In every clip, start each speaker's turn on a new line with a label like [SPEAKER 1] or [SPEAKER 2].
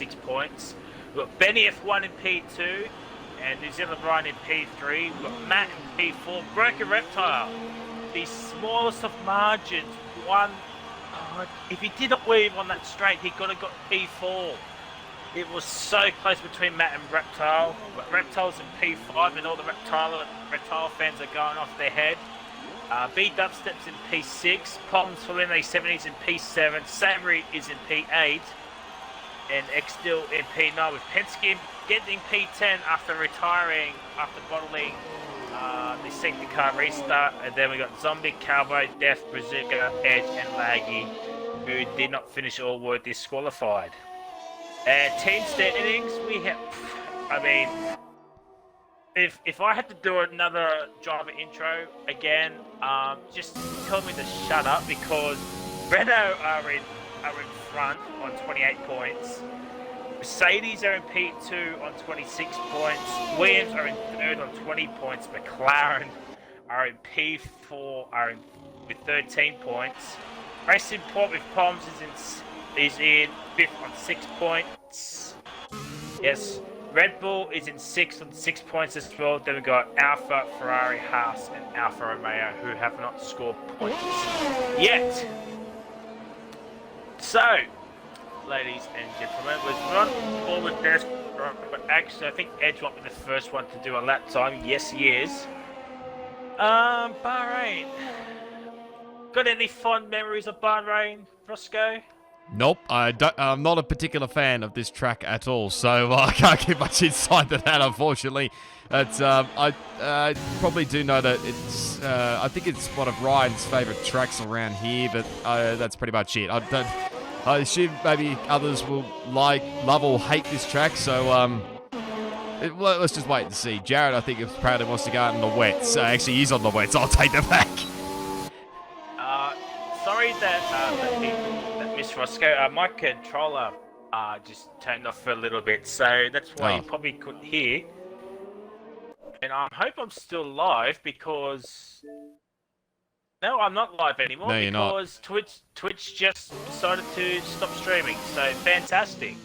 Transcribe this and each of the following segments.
[SPEAKER 1] 26 points. We've got Benny F1 in P2 and New Zealand Ryan in P3. We've got Matt in P4. Broken Reptile, the smallest of margins, won. Oh, if he didn't weave on that straight, he could have got P4. It was so close between Matt and Reptile. But Reptile's in P5 and all the Reptile fans are going off their head. B Dubstep's in P6. Palms for Lene 70s in P7. Savory is in P8. And X still in P9 with Penske getting P10 after retiring, after bottling the safety car restart. And then we got Zombie, Cowboy, Death, Brazuca, Edge, and Laggy, who did not finish or were disqualified. Team standings, we have, I mean, if I had to do another driver intro again, just tell me to shut up, because Renault are in front on 28 points. Mercedes are in P2 on 26 points. Williams are in third on 20 points. McLaren are in P4 with 13 points. Racing Point with Palms is in fifth on 6 points. Yes. Red Bull is in sixth on 6 points as well. Then we've got Alpha, Ferrari, Haas, and Alfa Romeo, who have not scored points yet. So, ladies and gentlemen, we've run forward this, but actually I think Edge will be the first one to do a lap time. Yes, he is. Bahrain. Got any fond memories of Bahrain, Roscoe?
[SPEAKER 2] Nope, I'm not a particular fan of this track at all, so I can't give much insight to that, unfortunately. It's, I probably do know that it's, I think it's one of Ryan's favourite tracks around here, but that's pretty much it. I assume maybe others will love or hate this track, so let's just wait and see. Jared, I think, apparently wants to go out on the wets. Actually, he's on the wets. I'll take that back.
[SPEAKER 1] Sorry that Miss Roscoe, my controller just turned off for a little bit, so that's why you probably couldn't hear. And I hope I'm still live, because no, I'm not live anymore.
[SPEAKER 2] No, you're
[SPEAKER 1] because not. Twitch just decided to stop streaming. So fantastic.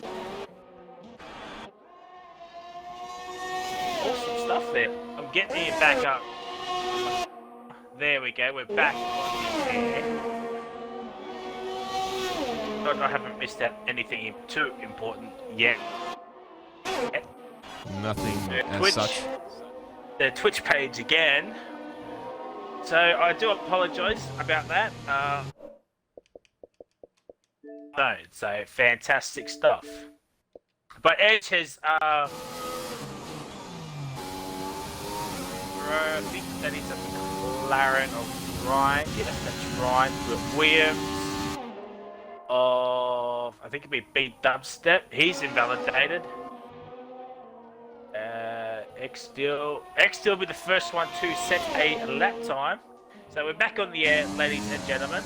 [SPEAKER 1] Awesome stuff there. I'm getting you back up. There we go. We're back on the air. I haven't missed out anything too important yet.
[SPEAKER 2] Nothing as such.
[SPEAKER 1] The Twitch page again. So I do apologise about that. So fantastic stuff. But Edge has I think that is a McLaren of Ryan. Yes, that's Ryan. With Williams of, I think it'd be B Dubstep. He's invalidated. X Steel will be the first one to set a lap time. So we're back on the air, ladies and gentlemen.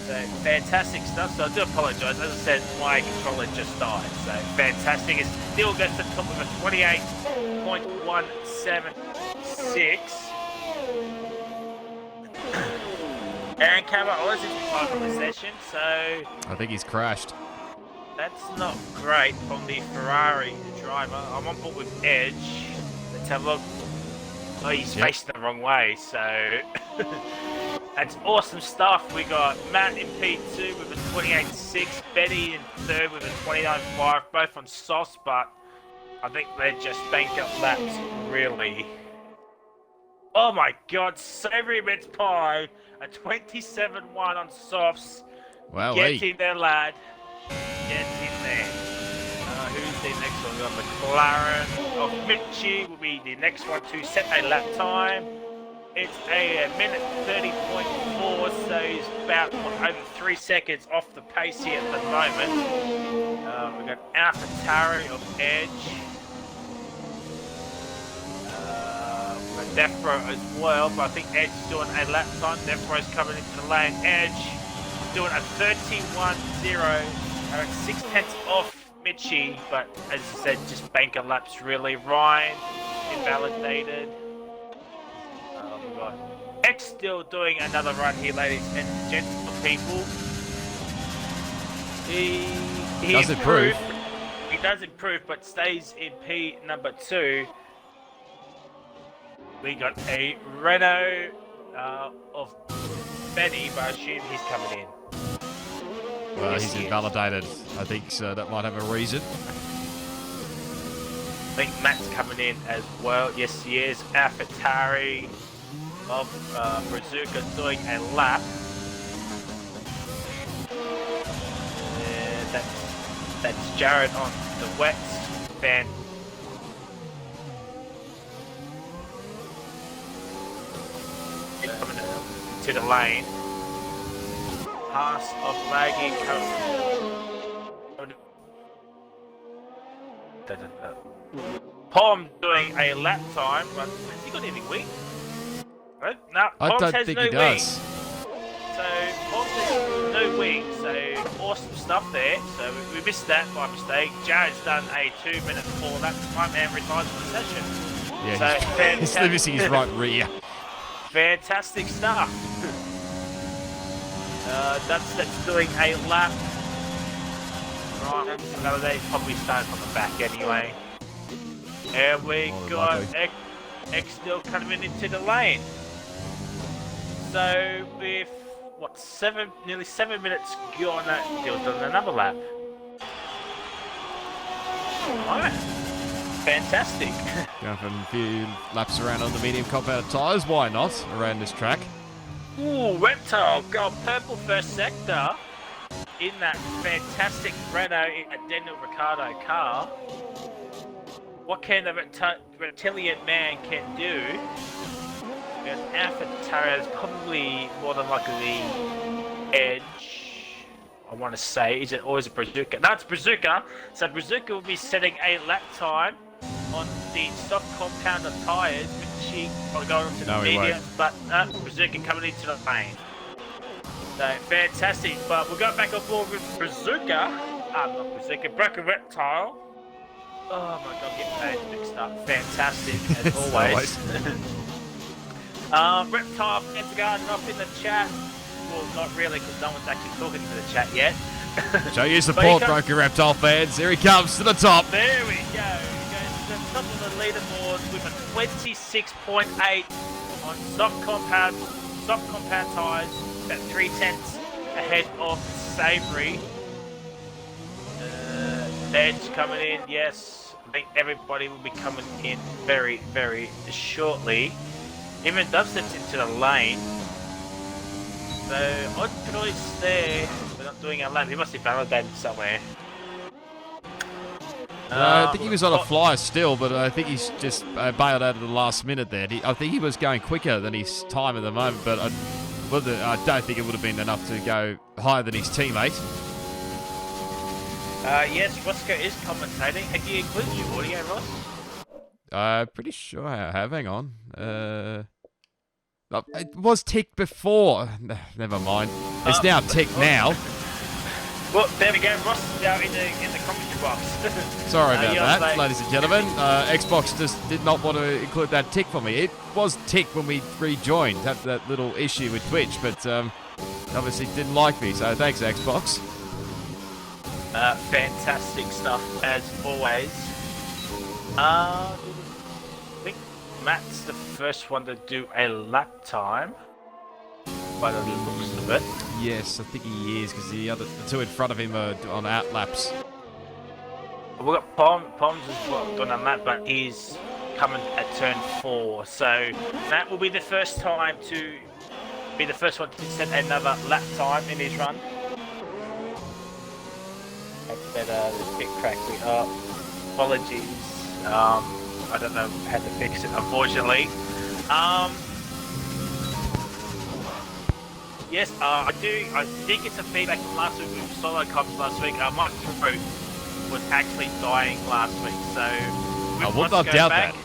[SPEAKER 1] So fantastic stuff. So I do apologise. As I said, my controller just died. So fantastic. It still gets to the top of a 28.176. Aaron Cameron is in final possession, so
[SPEAKER 2] I think he's crashed.
[SPEAKER 1] That's not great from the Ferrari driver. I'm on board with Edge. Let's have a look. Oh, he's facing the wrong way, so that's awesome stuff. We got Matt in P2 with a 28.6, Betty in third with a 29.5, both on softs, but I think they just bank up laps, really. Oh my God, Savory Red's Pie, a 27.1 on softs.
[SPEAKER 2] Wow,
[SPEAKER 1] Get in there, lad. Get in there. Who's the next one? We got McLaren of Mitchie will be the next one to set a lap time. It's a minute 30.4, so he's about over 3 seconds off the pace here at the moment. We've got AlphaTauri of Edge. Defro as well, but I think Edge is doing a lap time. Defro's coming into the lane. Edge doing a 31.0, 6 tenths off Mitchie, but as I said, just banker laps really. Ryan invalidated. We've got X still doing another run here, ladies and gentlemen, people. He
[SPEAKER 2] Does improve.
[SPEAKER 1] He does improve, but stays in P number 2. We got a Renault of Benny, but I assume he's coming in.
[SPEAKER 2] Well,
[SPEAKER 1] Yes,
[SPEAKER 2] he's
[SPEAKER 1] he is.
[SPEAKER 2] invalidated. I think so. That might have a reason.
[SPEAKER 1] I think Matt's coming in as well. Yes, he is. AlphaTauri of Brazuca doing a lap. And that's Jared on the wets. Van. Coming to the lane. Pass of lagging coming. Pom doing a lap time, but has he got any wings? No,
[SPEAKER 2] I
[SPEAKER 1] Pom
[SPEAKER 2] don't
[SPEAKER 1] has
[SPEAKER 2] think
[SPEAKER 1] no
[SPEAKER 2] he does.
[SPEAKER 1] wings. So Pom has no wings, so awesome stuff there. So we missed that by mistake. Jared's done a 2-minute 4 lap time and retires from the session.
[SPEAKER 2] Yeah,
[SPEAKER 1] So
[SPEAKER 2] he's still missing his right rear.
[SPEAKER 1] Fantastic stuff. That's doing a lap. Right, Validate probably starting from the back anyway. And we got X still coming into the lane. So with what nearly 7 minutes gone, Dill's done another lap. Alright. Fantastic.
[SPEAKER 2] Going from a few laps around on the medium compound tyres. Why not around this track?
[SPEAKER 1] Ooh, Reptile got purple first sector in that fantastic Renault Daniel Ricciardo car. What can the reptilian man can do? Because AlphaTauri is probably more than likely the edge. I want to say, is it always a Brazuca? No, it's Brazuca. So Brazuca will be setting a lap time on the soft compounder tyres, which he will go into the medium, but Brazuca coming into the lane. So fantastic, but we'll go back on board with Brazuca. Not Brazuca, Broken Reptile. Oh my god, getting those mixed up. Fantastic, as always. Reptile fans are up in the chat. Well, not really, because no one's actually talking to the chat yet.
[SPEAKER 2] Show your support, Broken Reptile fans. Here he comes to the top.
[SPEAKER 1] There we go. He goes to the top of the leaderboard with a 26.8 on soft compound tyres, about 3/10 ahead of Savory. Edge coming in, yes. I think everybody will be coming in very, very shortly. Even Dubstep's into the lane. So, odd choice there. We're not doing a lap. He must be validated somewhere.
[SPEAKER 2] I think he was on a flyer still, but I think he's just bailed out at the last minute there. I think he was going quicker than his time at the moment, but I don't think it would have been enough to go higher than his teammate.
[SPEAKER 1] Yes, Roscoe is commentating. Have you included your audio, Ross?
[SPEAKER 2] Pretty sure I have. Hang on. It was ticked before. Never mind. It's now ticked now.
[SPEAKER 1] Well, there we go. Ross is now in the commentary box.
[SPEAKER 2] Sorry about that, ladies and gentlemen. Xbox just did not want to include that tick for me. It was ticked when we rejoined. Had that little issue with Twitch, but obviously didn't like me. So thanks, Xbox.
[SPEAKER 1] Fantastic stuff as always. I think Matt's the first one to do a lap time by the looks of it.
[SPEAKER 2] Yes, I think he is, because the two in front of him are on out laps.
[SPEAKER 1] We've got Pom's as well done a lap, but he's coming at turn 4. So Matt will be the first one to set another lap time in his run. Better, this bit cracked me up. Apologies. I don't know how to fix it, unfortunately. Yes, I did get some feedback from last week with solo comps last week. My throat was actually dying last week, so
[SPEAKER 2] I would not doubt that.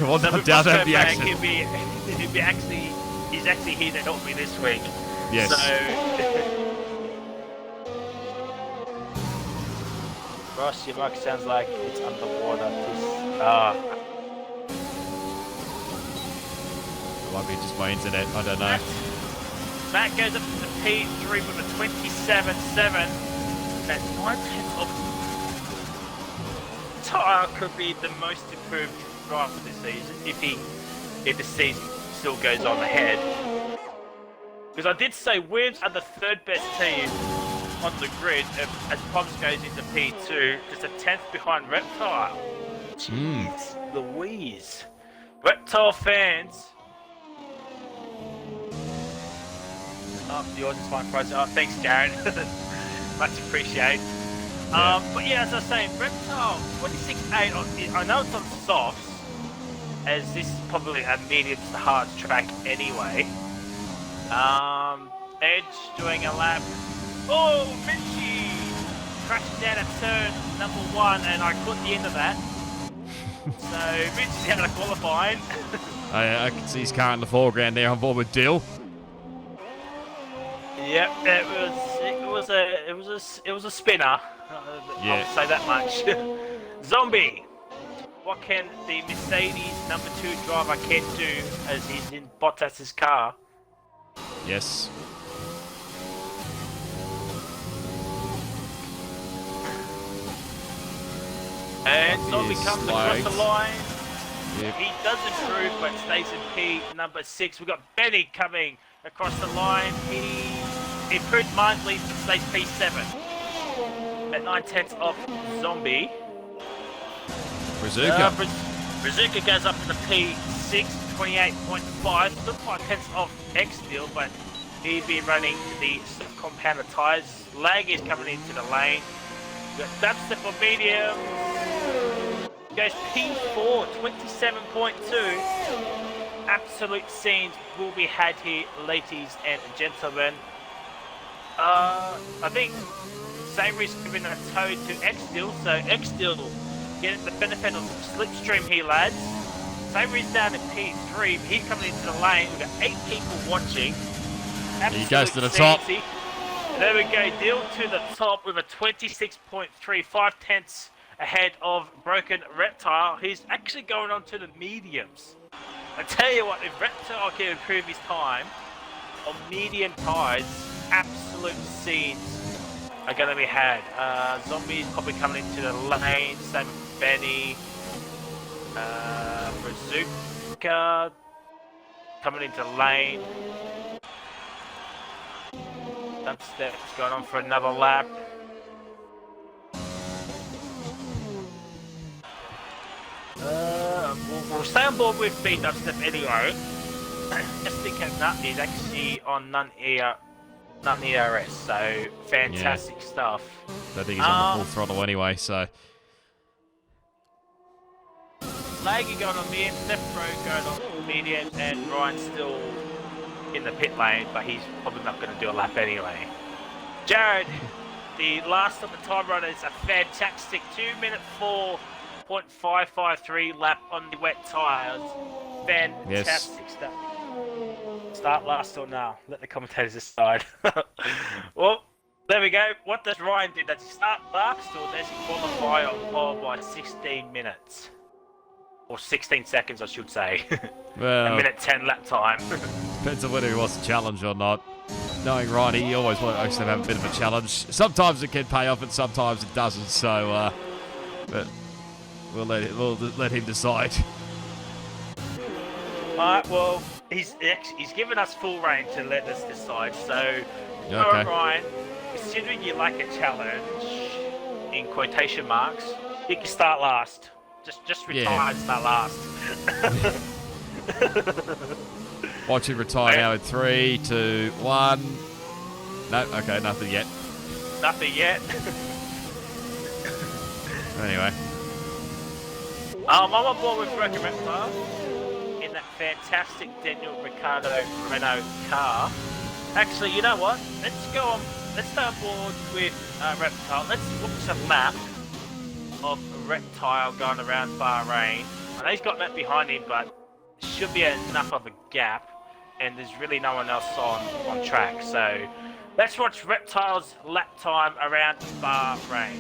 [SPEAKER 2] I would not doubt that the action.
[SPEAKER 1] He's actually here to help me this week.
[SPEAKER 2] Yes.
[SPEAKER 1] So. Ross, your mic sounds like it's underwater.
[SPEAKER 2] Might be just my internet, I don't know.
[SPEAKER 1] Matt goes up to the P3 with a 27.7. that 9/10 of tyre could be the most improved driver this season if the season still goes on ahead. Because I did say Williams are the third best team on the grid as Pops goes into P2, just a 10th behind Reptile. Jeez Louise. Reptile fans. Oh, the audience fine price. Oh, thanks, Jared. Much appreciated.
[SPEAKER 2] Yeah.
[SPEAKER 1] But yeah, as I was saying, Reptile 26.8. I know it's on softs, as this is probably a medium to hard track anyway. Edge doing a lap. Oh, Richie crashed down at turn number 1, and I caught the end of that. So Richie's out of qualifying.
[SPEAKER 2] I can see his car in the foreground there on board with Dill.
[SPEAKER 1] Yep, it was a spinner.
[SPEAKER 2] Yeah.
[SPEAKER 1] I'll say that much. Zombie. What can the Mercedes number 2 driver can do as he's in Bottas's car?
[SPEAKER 2] Yes.
[SPEAKER 1] And Zombie
[SPEAKER 2] Is
[SPEAKER 1] comes
[SPEAKER 2] flagged.
[SPEAKER 1] across the line.
[SPEAKER 2] Yep.
[SPEAKER 1] He does improve, but stays in P number 6. We've got Benny coming across the line. He improved marginally, but stays P7. At 9/10 of Zombie.
[SPEAKER 2] Brazuca.
[SPEAKER 1] Brazuca goes up to the P6, 28.5. Still 5/10 off X-Steel, but he'd be running the compounded tyres. Lag is coming into the lane. Got Dubstep for medium. Goes P4, 27.2. Absolute scenes will be had here, ladies and gentlemen. I think Savory's given a toe to X-Steel, so X-Steel get the benefit of slipstream here, lads. Savory's down at P3, but he's coming into the lane. We've got 8 people watching.
[SPEAKER 2] He goes to the
[SPEAKER 1] Absolute
[SPEAKER 2] top.
[SPEAKER 1] scenesy. There we go, Deal to the top with a 26.3, 5/10 ahead of Broken Reptile. He's actually going on to the mediums. I tell you what, if Reptile can improve his time on medium tyres, absolute scenes are going to be had. Zombie's probably coming into the lane, same with Benny. Brazuca coming into lane. Dubstep's going on for another lap. We'll stay on board with B Dubstep anyway. Just thinking Nut is actually on none ERS, so fantastic stuff.
[SPEAKER 2] I think he's on the full throttle anyway, so.
[SPEAKER 1] Laggy going on medium, Steph Rowe going on medium, and Ryan's still in the pit lane, but he's probably not going to do a lap anyway. Jared, the last of the time runners, a fantastic 2-minute 4.553 lap on the wet tyres. Fantastic stuff. Start last or now? Let the commentators decide. Well, there we go. What does Ryan do? Does he start last or does he qualify on pole by 16 minutes? Or 16 seconds, I should say.
[SPEAKER 2] Well,
[SPEAKER 1] a minute 10 lap time.
[SPEAKER 2] depends on whether he wants to challenge or not. Knowing Ryan, he always likes to have a bit of a challenge. Sometimes it can pay off and sometimes it doesn't, so but we'll let him decide.
[SPEAKER 1] Alright, well, he's given us full reign to let us decide, so
[SPEAKER 2] Okay.
[SPEAKER 1] alright, Ryan, considering you like a challenge, in quotation marks, you can start last. Just retire and start last.
[SPEAKER 2] Watch him retire now in 3, 2, 1. No, okay, nothing yet.
[SPEAKER 1] Nothing yet.
[SPEAKER 2] Anyway.
[SPEAKER 1] I'm on board with Broken Reptile in that fantastic Daniel Ricciardo Renault car. Actually, you know what? Let's stay on board with Reptile. Let's watch a map of Reptile going around Bahrain. I know he's got that behind him, but should be enough of a gap, and there's really no one else on track. So let's watch Reptile's lap time around Bahrain.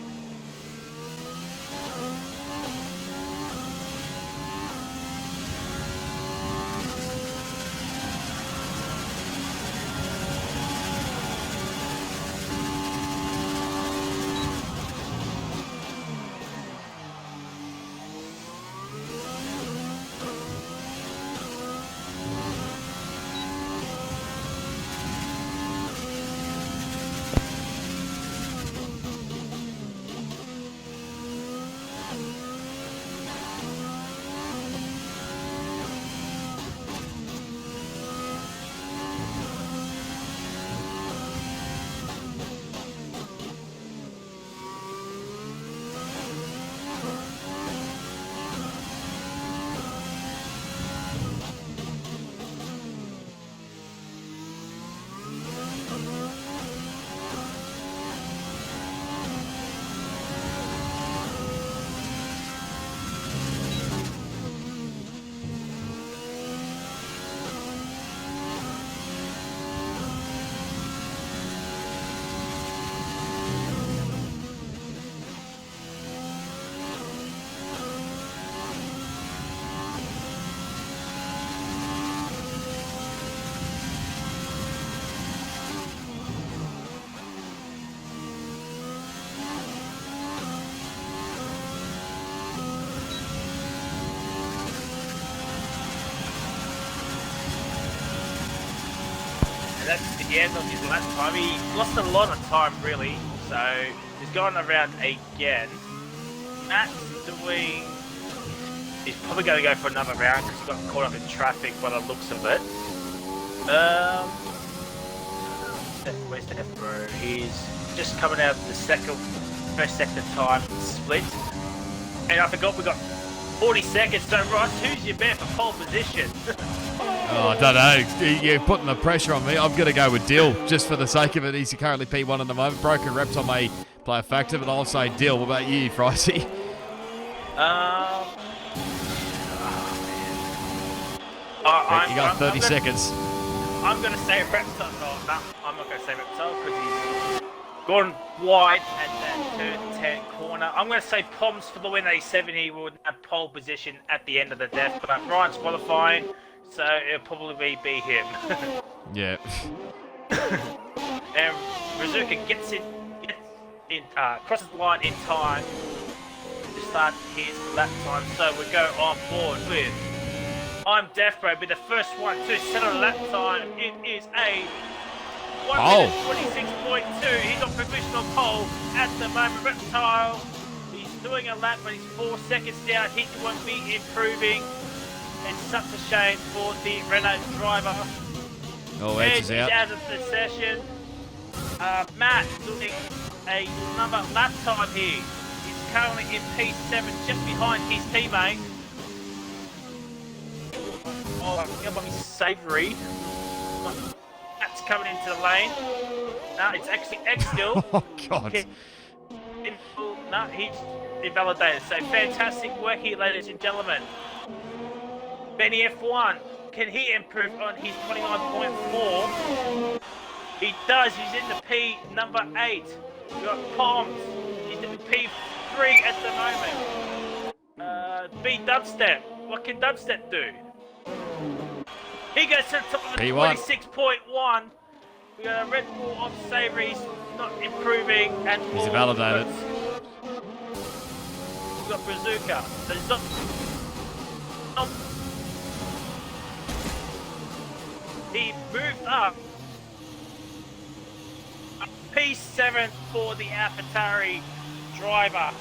[SPEAKER 1] at the end of his lap time. He lost a lot of time, really. So he's going around again. Matt's doing... He's probably going to go for another round because he got caught up in traffic by the looks of it. Where's the bro? He's just coming out of the first sector time split. And I forgot we got 40 seconds. So Ross, who's your bet for pole position?
[SPEAKER 2] Oh, I don't know. You're putting the pressure on me. I'm going to go with Dill, just for the sake of it. He's currently P1 at the moment. Broken Reptile may play a factor, but I'll say Dill. What about you, Fricey? You got 30 seconds.
[SPEAKER 1] I'm going to say Reptile. No, I'm not going to say Reptile because he's gone wide at that turn 10 corner. I'm going to say Poms for the win A7. He would have pole position at the end of the death, but Ryan's qualifying. So it'll probably be him.
[SPEAKER 2] Yeah.
[SPEAKER 1] And Razuka gets crosses the line in time to start his lap time. So we go on board with I'm Death Bro, be the first one to set a lap time. It is a 1:26.2. He's on provisional pole at the moment. Reptile, he's doing a lap, but he's 4 seconds down. He won't be improving. It's such a shame for the Renault driver.
[SPEAKER 2] Oh, Edge is
[SPEAKER 1] out of the session. Matt doing another lap time here. He's currently in P7, just behind his teammate. Oh, I think I'm savoury. Matt's coming into the lane. No, it's actually X still.
[SPEAKER 2] Oh, God.
[SPEAKER 1] No, he's invalidated. So fantastic work here, ladies and gentlemen. Benny F1, can he improve on his 29.4? He does, he's in the P number 8. We've got Poms, he's in the P3 at the moment. B Dubstep, what can Dubstep do? He goes to the top of the 26.1. We got a Red Bull of Savory's not improving at all.
[SPEAKER 2] He's invalidated.
[SPEAKER 1] We've got Brazuka, so he's not... He moved up. P7 for the AlphaTauri driver.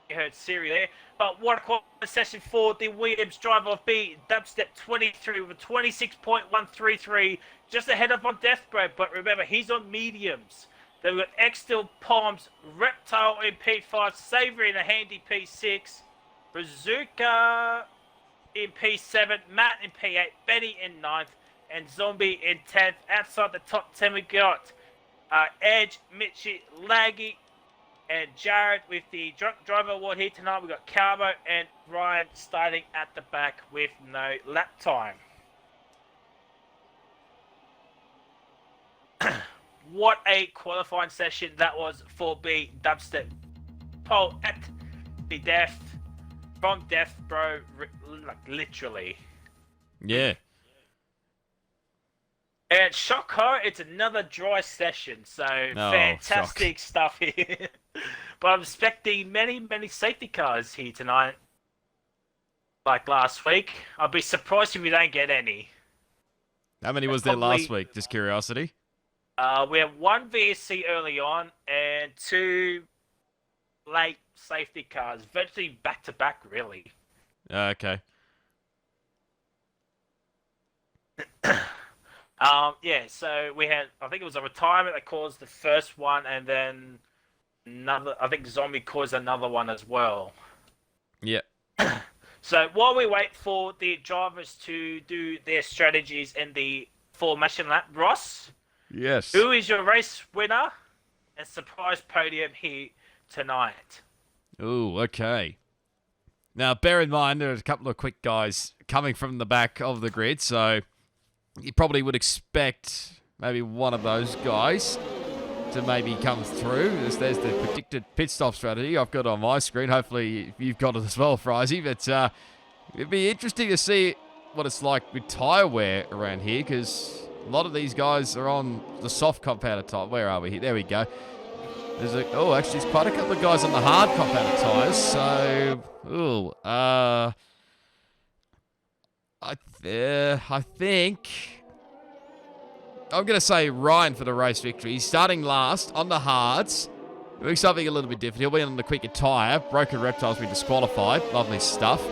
[SPEAKER 1] You heard Siri there. But what a quality session for the Williams driver of B Dubstep 23 with a 26.133. Just ahead of on Deathbred. But remember, he's on mediums. Then we've got X-Steel, Palms, Reptile in P5, Savory in a handy P6. Brazuka in P7, Matt in P8, Benny in 9th, and Zombie in 10th. Outside the top 10, we got Edge, Mitchie, Laggy, and Jared with the Drunk Driver Award here tonight. We got Carbo and Ryan starting at the back with no lap time. What a qualifying session that was for B Dubstep. Pole at the death. From Death Bro, like literally.
[SPEAKER 2] Yeah.
[SPEAKER 1] And shock horror, it's another dry session, so fantastic stuff here. But I'm expecting many safety cars here tonight. Like last week. I'll be surprised if we don't get any.
[SPEAKER 2] How many was there last week? Just curiosity.
[SPEAKER 1] We have 1 VSC early on and 2 late safety cars, virtually back to back, really.
[SPEAKER 2] Okay.
[SPEAKER 1] Yeah, so we had, I think it was a retirement that caused the first one, and then another, I think Zombie caused another one as well.
[SPEAKER 2] Yeah.
[SPEAKER 1] So while we wait for the drivers to do their strategies in the formation lap, Ross?
[SPEAKER 2] Yes.
[SPEAKER 1] Who is your race winner and surprise podium here tonight?
[SPEAKER 2] Ooh, okay. Now, bear in mind, there are a couple of quick guys coming from the back of the grid, so you probably would expect maybe one of those guys to maybe come through. There's the predicted pit stop strategy I've got on my screen. Hopefully, you've got it as well, Frizy. But it'd be interesting to see what it's like with tyre wear around here, because a lot of these guys are on the soft compounder type. Where are we? There we go. Actually, there's quite a couple of guys on the hard compounder tyres. So, I think I'm going to say Ryan for the race victory. He's starting last on the hards. Doing something a little bit different. He'll be on the quicker tyre. Broken Reptiles been disqualified. Lovely stuff.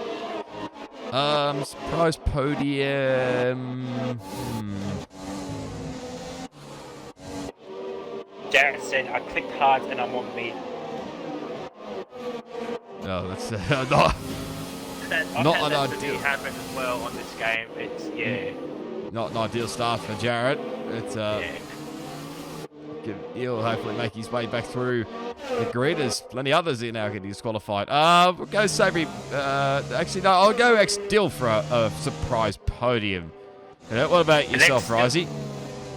[SPEAKER 2] Surprise podium.
[SPEAKER 1] Jared said, I clicked hard and I'm on mid.
[SPEAKER 2] No, that's
[SPEAKER 1] Not
[SPEAKER 2] an ideal.
[SPEAKER 1] Happen as well on this game. It's
[SPEAKER 2] Not an ideal start for Jared. It's he'll hopefully make his way back through the grid. There's plenty others here now getting disqualified. We'll go Sabri. Actually, no, I'll go X-Dill for a surprise podium. What about yourself, Risey?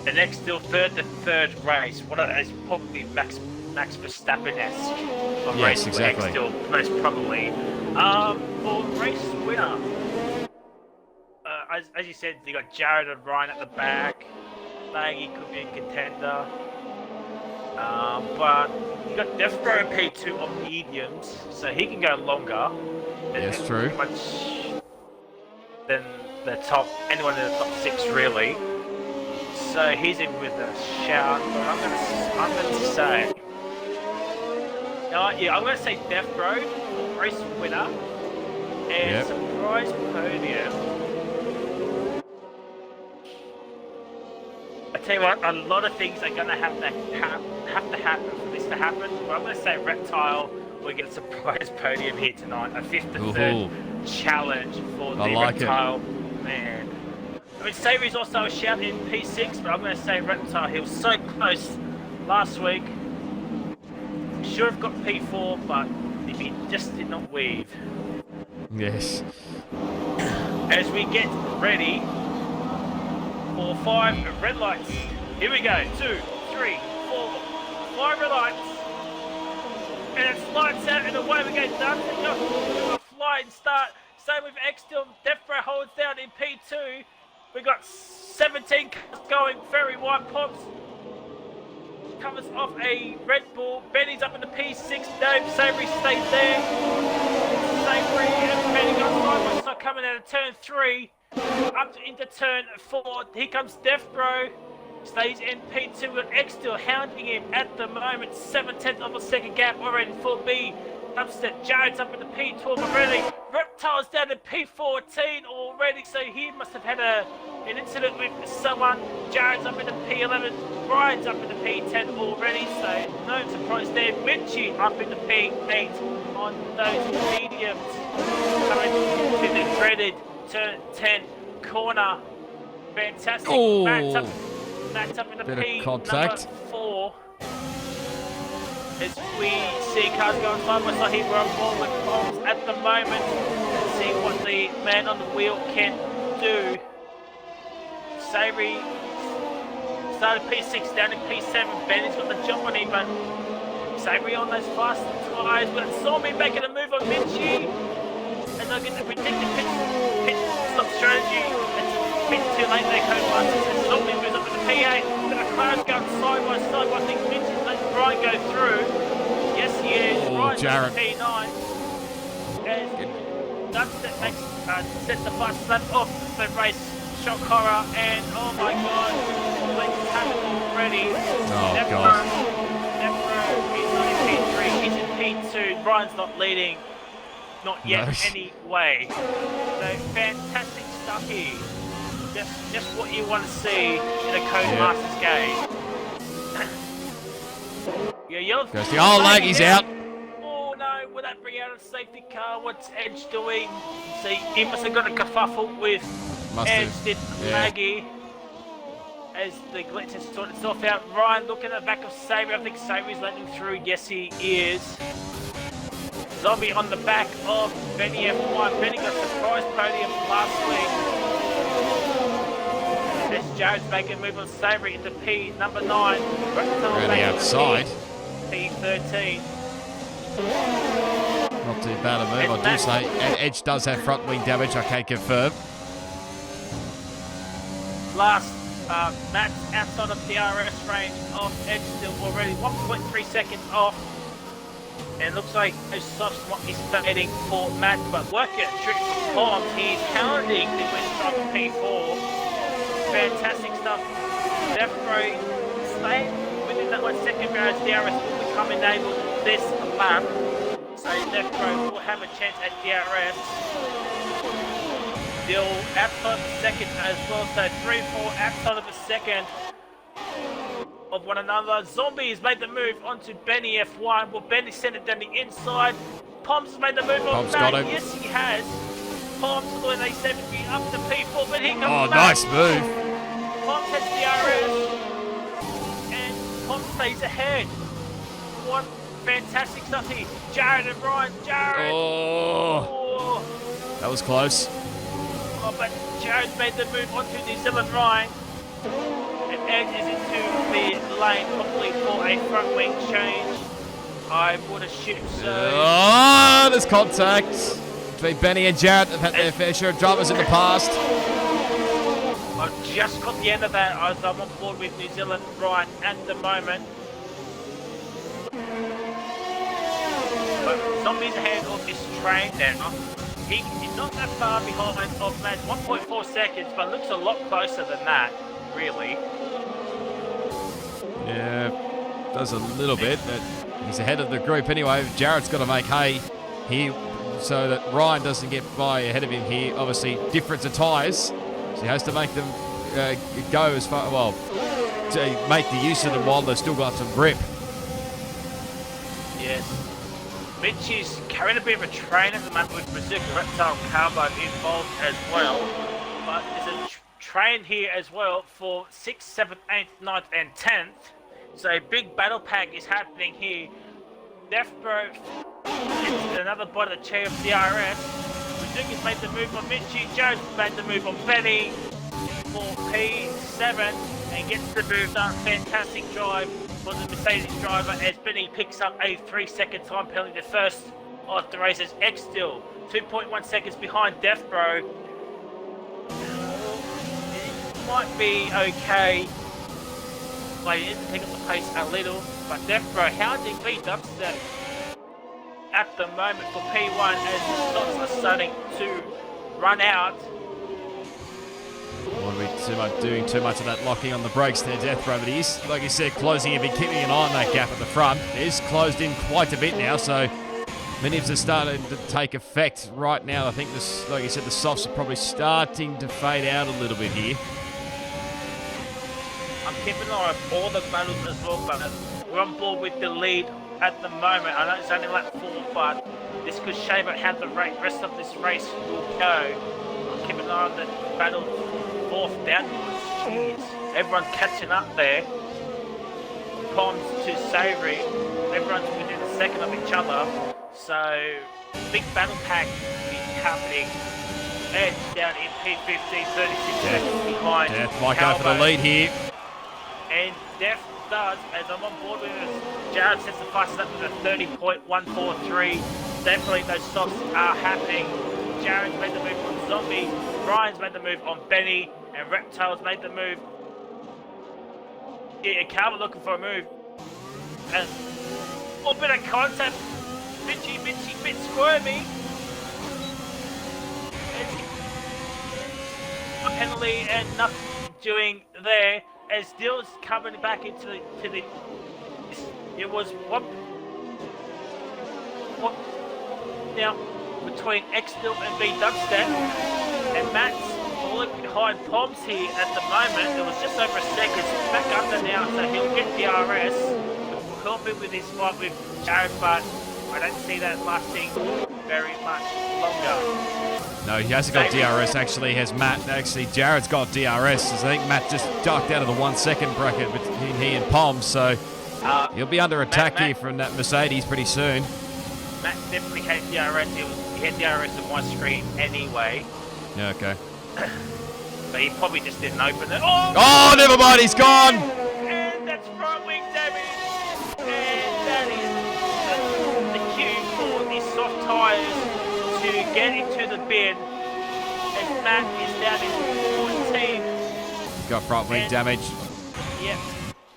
[SPEAKER 1] The next still the third race. What is probably Max Verstappen-esque.
[SPEAKER 2] Yes, exactly.
[SPEAKER 1] Still most probably. For race winner, as you said, you got Jared and Ryan at the back. He could be a contender. But you got Deathbro P2 on mediums, so he can go longer.
[SPEAKER 2] Yes, true.
[SPEAKER 1] Pretty much than anyone in the top 6 really. So he's in with a shout, but I'm gonna say, I'm gonna say Deathbro, race winner, and surprise podium. I tell you what, a lot of things are gonna have to happen for this to happen. But I'm gonna say Reptile will get a surprise podium here tonight, a 5th to 3rd challenge for the Reptile man. I mean, Savoury's also a shout in P6, but I'm going to say Reptile. He was so close last week. Should have got P4, but he just did not weave.
[SPEAKER 2] Yes.
[SPEAKER 1] As we get ready for 5 red lights. Here we go. 2, 3, 4, 5 red lights. And it's lights out and away we go. Dancing off a flying start. Same with X-Dill. Deathbro holds down in P2. We got 17 cars going, very wide pops. Covers off a Red Bull. Benny's up in the P6. No, Savoury stays there. Savoury and Benny got side by side coming out of turn 3. Up into turn 4. Here comes Deathbro. Stays in P2 with X-Dill hounding him at the moment. 7/10 of a second gap already for B. Upset. Jared's up in the P12 already. Reptile's down to P14 already, so he must have had an incident with someone. Jared's up in the P11. Brian's up in the P10 already, so no surprise there. Mitchie up in the P8 on those mediums. Coming to the dreaded turn 10 corner. Fantastic.
[SPEAKER 2] Oh,
[SPEAKER 1] Matt's up in the
[SPEAKER 2] bit
[SPEAKER 1] P
[SPEAKER 2] of contact.
[SPEAKER 1] number 4. As we see cars going side by side here, we're on board with bombs at the moment. Let's see what the man on the wheel can do. Savoury started P6 down in P7. Benny's got the jump on him, but Savoury on those fast tyres. We've got Stormy making a move on Mitchie. And they'll get the predicted pit stop strategy. It's a bit too late there, Codemasters. And Stormy moves up to the P8. But the cars going side by side. I think Mitchie's letting Brian go through. Yes, he is. Brian's
[SPEAKER 2] Jared.
[SPEAKER 1] P9. And Dubstep sets the fast lap off the race. Shock horror. And oh my god. Let's have it already.
[SPEAKER 2] Oh god.
[SPEAKER 1] He's in P2. Brian's not leading. Not yet, anyway. So fantastic stuff here. Just what you want to see in a Codemasters game.
[SPEAKER 2] Laggy's out.
[SPEAKER 1] Oh no, will that bring out a safety car? What's Edge doing? See, he must have got a kerfuffle with Edge, did Laggy. As the glitch has sorted itself out. Ryan looking at the back of Savoury. I think Savoury's letting him through. Yes, he is. Zombie on the back of Benny F1. Benny got a surprise podium last week. As Jared's making a move on Savoury into P number 9.
[SPEAKER 2] Really outside.
[SPEAKER 1] P13.
[SPEAKER 2] Not too bad a move, I do say. And Edge does have front wing damage, I can confirm.
[SPEAKER 1] Last, Matt's outside of DRS range of Edge still already. 1.3 seconds off. And it looks like those softs might be fading for Matt, but work it trick from Tom. He's pounding the West Driver P4. Fantastic stuff. Deathbro staying within that 1 second barrier. DRS will become enabled this lap. So Deathbro will have a chance at DRS. Still outside of a second as well. So 3-4 outside of a second of one another. Zombies made the move onto Benny F1. Will Benny send it down the inside? Poms has made the move on Matt. Yes, he has. Poms with a 70 up to P4, but here comes Matt.
[SPEAKER 2] Nice move.
[SPEAKER 1] Poms has DRS. And Poms stays ahead. What fantastic stuff here. Jared and Ryan. Jared.
[SPEAKER 2] Oh. That was close.
[SPEAKER 1] Oh, but Jared's made the move onto New Zealand Ryan. And edges into the lane probably for a front wing change. I would assume so.
[SPEAKER 2] Oh, there's contact between Benny and Jared. They've had their fair share of dramas in the past.
[SPEAKER 1] I just got the end of that as I'm on board with New Zealand Ryan at the moment. But Zombie's ahead of this train now. He's not that far behind of Matt, 1.4 seconds, but looks a lot closer than that, really.
[SPEAKER 2] Yeah, does a little bit, but he's ahead of the group anyway. Jared's got to make hay here so that Ryan doesn't get by ahead of him here. Obviously, difference of tyres, so he has to make them go as far, well, to make the use of them while they've still got some grip.
[SPEAKER 1] Yes. Mitch is carrying a bit of a train at the moment with Berserker Reptile Carbo involved as well. But there's a train here as well for 6th, 7th, 8th, 9th and 10th. So a big battle pack is happening here. Deathbro gets another bite of the chair of DRS. Berserker's made the move on Mitchie. Joe's made the move on Benny for P7 and gets the move done. Fantastic drive for the Mercedes driver as Benny picks up a 3-second time penalty. The first of the race is X still 2.1 seconds behind Deathbro. It might be okay, but he needs to pick up the pace a little. But Deathbro hounding V Dubstep at the moment for P1 as the stocks are starting to run out.
[SPEAKER 2] Won't be doing too much of that locking on the brakes there, Deathbro, but he is, like you said, closing and keeping an eye on that gap at the front. It is closed in quite a bit now, so many are starting to take effect right now. I think this, like you said, the softs are probably starting to fade out a little bit here.
[SPEAKER 1] I'm keeping an eye on all the battles as well, but we're on board with the lead at the moment. I know it's only lap 4, but this could shape out how the rest of this race will go. I'm keeping an eye on the battle 4th downwards. Jeez. Everyone's catching up there. Poms to Savory. Everyone's within a second of each other. So, big battle pack is happening. Ed down in P15, 36 seconds behind.
[SPEAKER 2] Death might go for the lead here.
[SPEAKER 1] And Death does, as I'm on board with this. Jared sets the fastest up with a 30.143. Definitely those stocks are happening. Jared's made the move on Zombie. Ryan's made the move on Benny. And Reptile's made the move. Yeah, Carver looking for a move. And a little bit of contact. Bitchy, bit squirmy. A penalty and nothing doing there. As Dill's coming back into the it was what now between X Dill and B Dubstep, and Matt's falling behind Poms here at the moment. It was just over a second. It's back under now, so he'll get the RS. Will help him with his fight with Jared, but I don't see that lasting very much longer.
[SPEAKER 2] No, he hasn't got DRS, actually. Has Matt. Actually, Jared's got DRS. So I think Matt just ducked out of the 1 second bracket between he and Poms, so he'll be under attack here from that Mercedes pretty soon.
[SPEAKER 1] Matt definitely had DRS. He had DRS on my screen anyway.
[SPEAKER 2] Yeah, okay.
[SPEAKER 1] But he probably just didn't open it.
[SPEAKER 2] Oh, never mind, he's gone!
[SPEAKER 1] And that's front wing damage. And that is the cue for the soft tyres to get into the bin. And Matt is down in 14.
[SPEAKER 2] Got front wing damage.
[SPEAKER 1] Yep.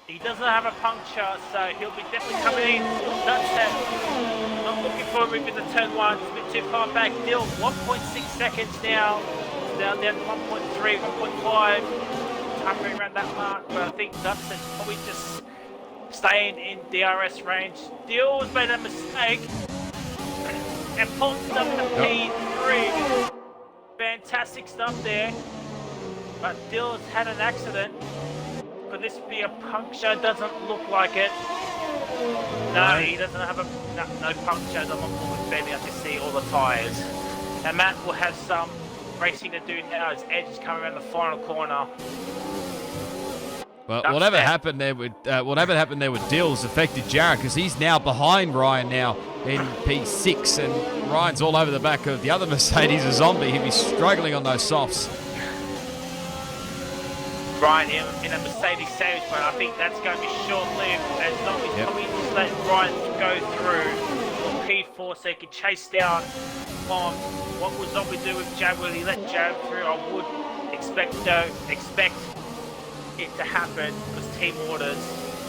[SPEAKER 1] He doesn't have a puncture, so he'll be definitely coming in. That's it. Not looking for a move in the turn one. It's a bit too far back. Still 1.6 seconds now. It's down to 1.3, 1.5. Hovering around that mark, but I think Dubstep's probably just staying in DRS range. Dill's made a mistake. And Pons up to P3. Fantastic stuff there. But Dill's had an accident. Could this be a puncture? Doesn't look like it. No, he doesn't have a no puncture. Doesn't look with Benny. I can see all the tyres. And Matt will have some racing to do now as Edge is coming around the final corner.
[SPEAKER 2] Well, whatever happened there with Dill's affected Jared, because he's now behind Ryan now in P6, and Ryan's all over the back of the other Mercedes, a zombie. He'll be struggling on those softs.
[SPEAKER 1] Ryan in a Mercedes sandwich, but I think that's going to be short-lived as Zombie's probably just let Ryan go through P4 so he can chase down Pons. What would Zombie do with Jared? Will he let Jared through? I would expect it to happen because team orders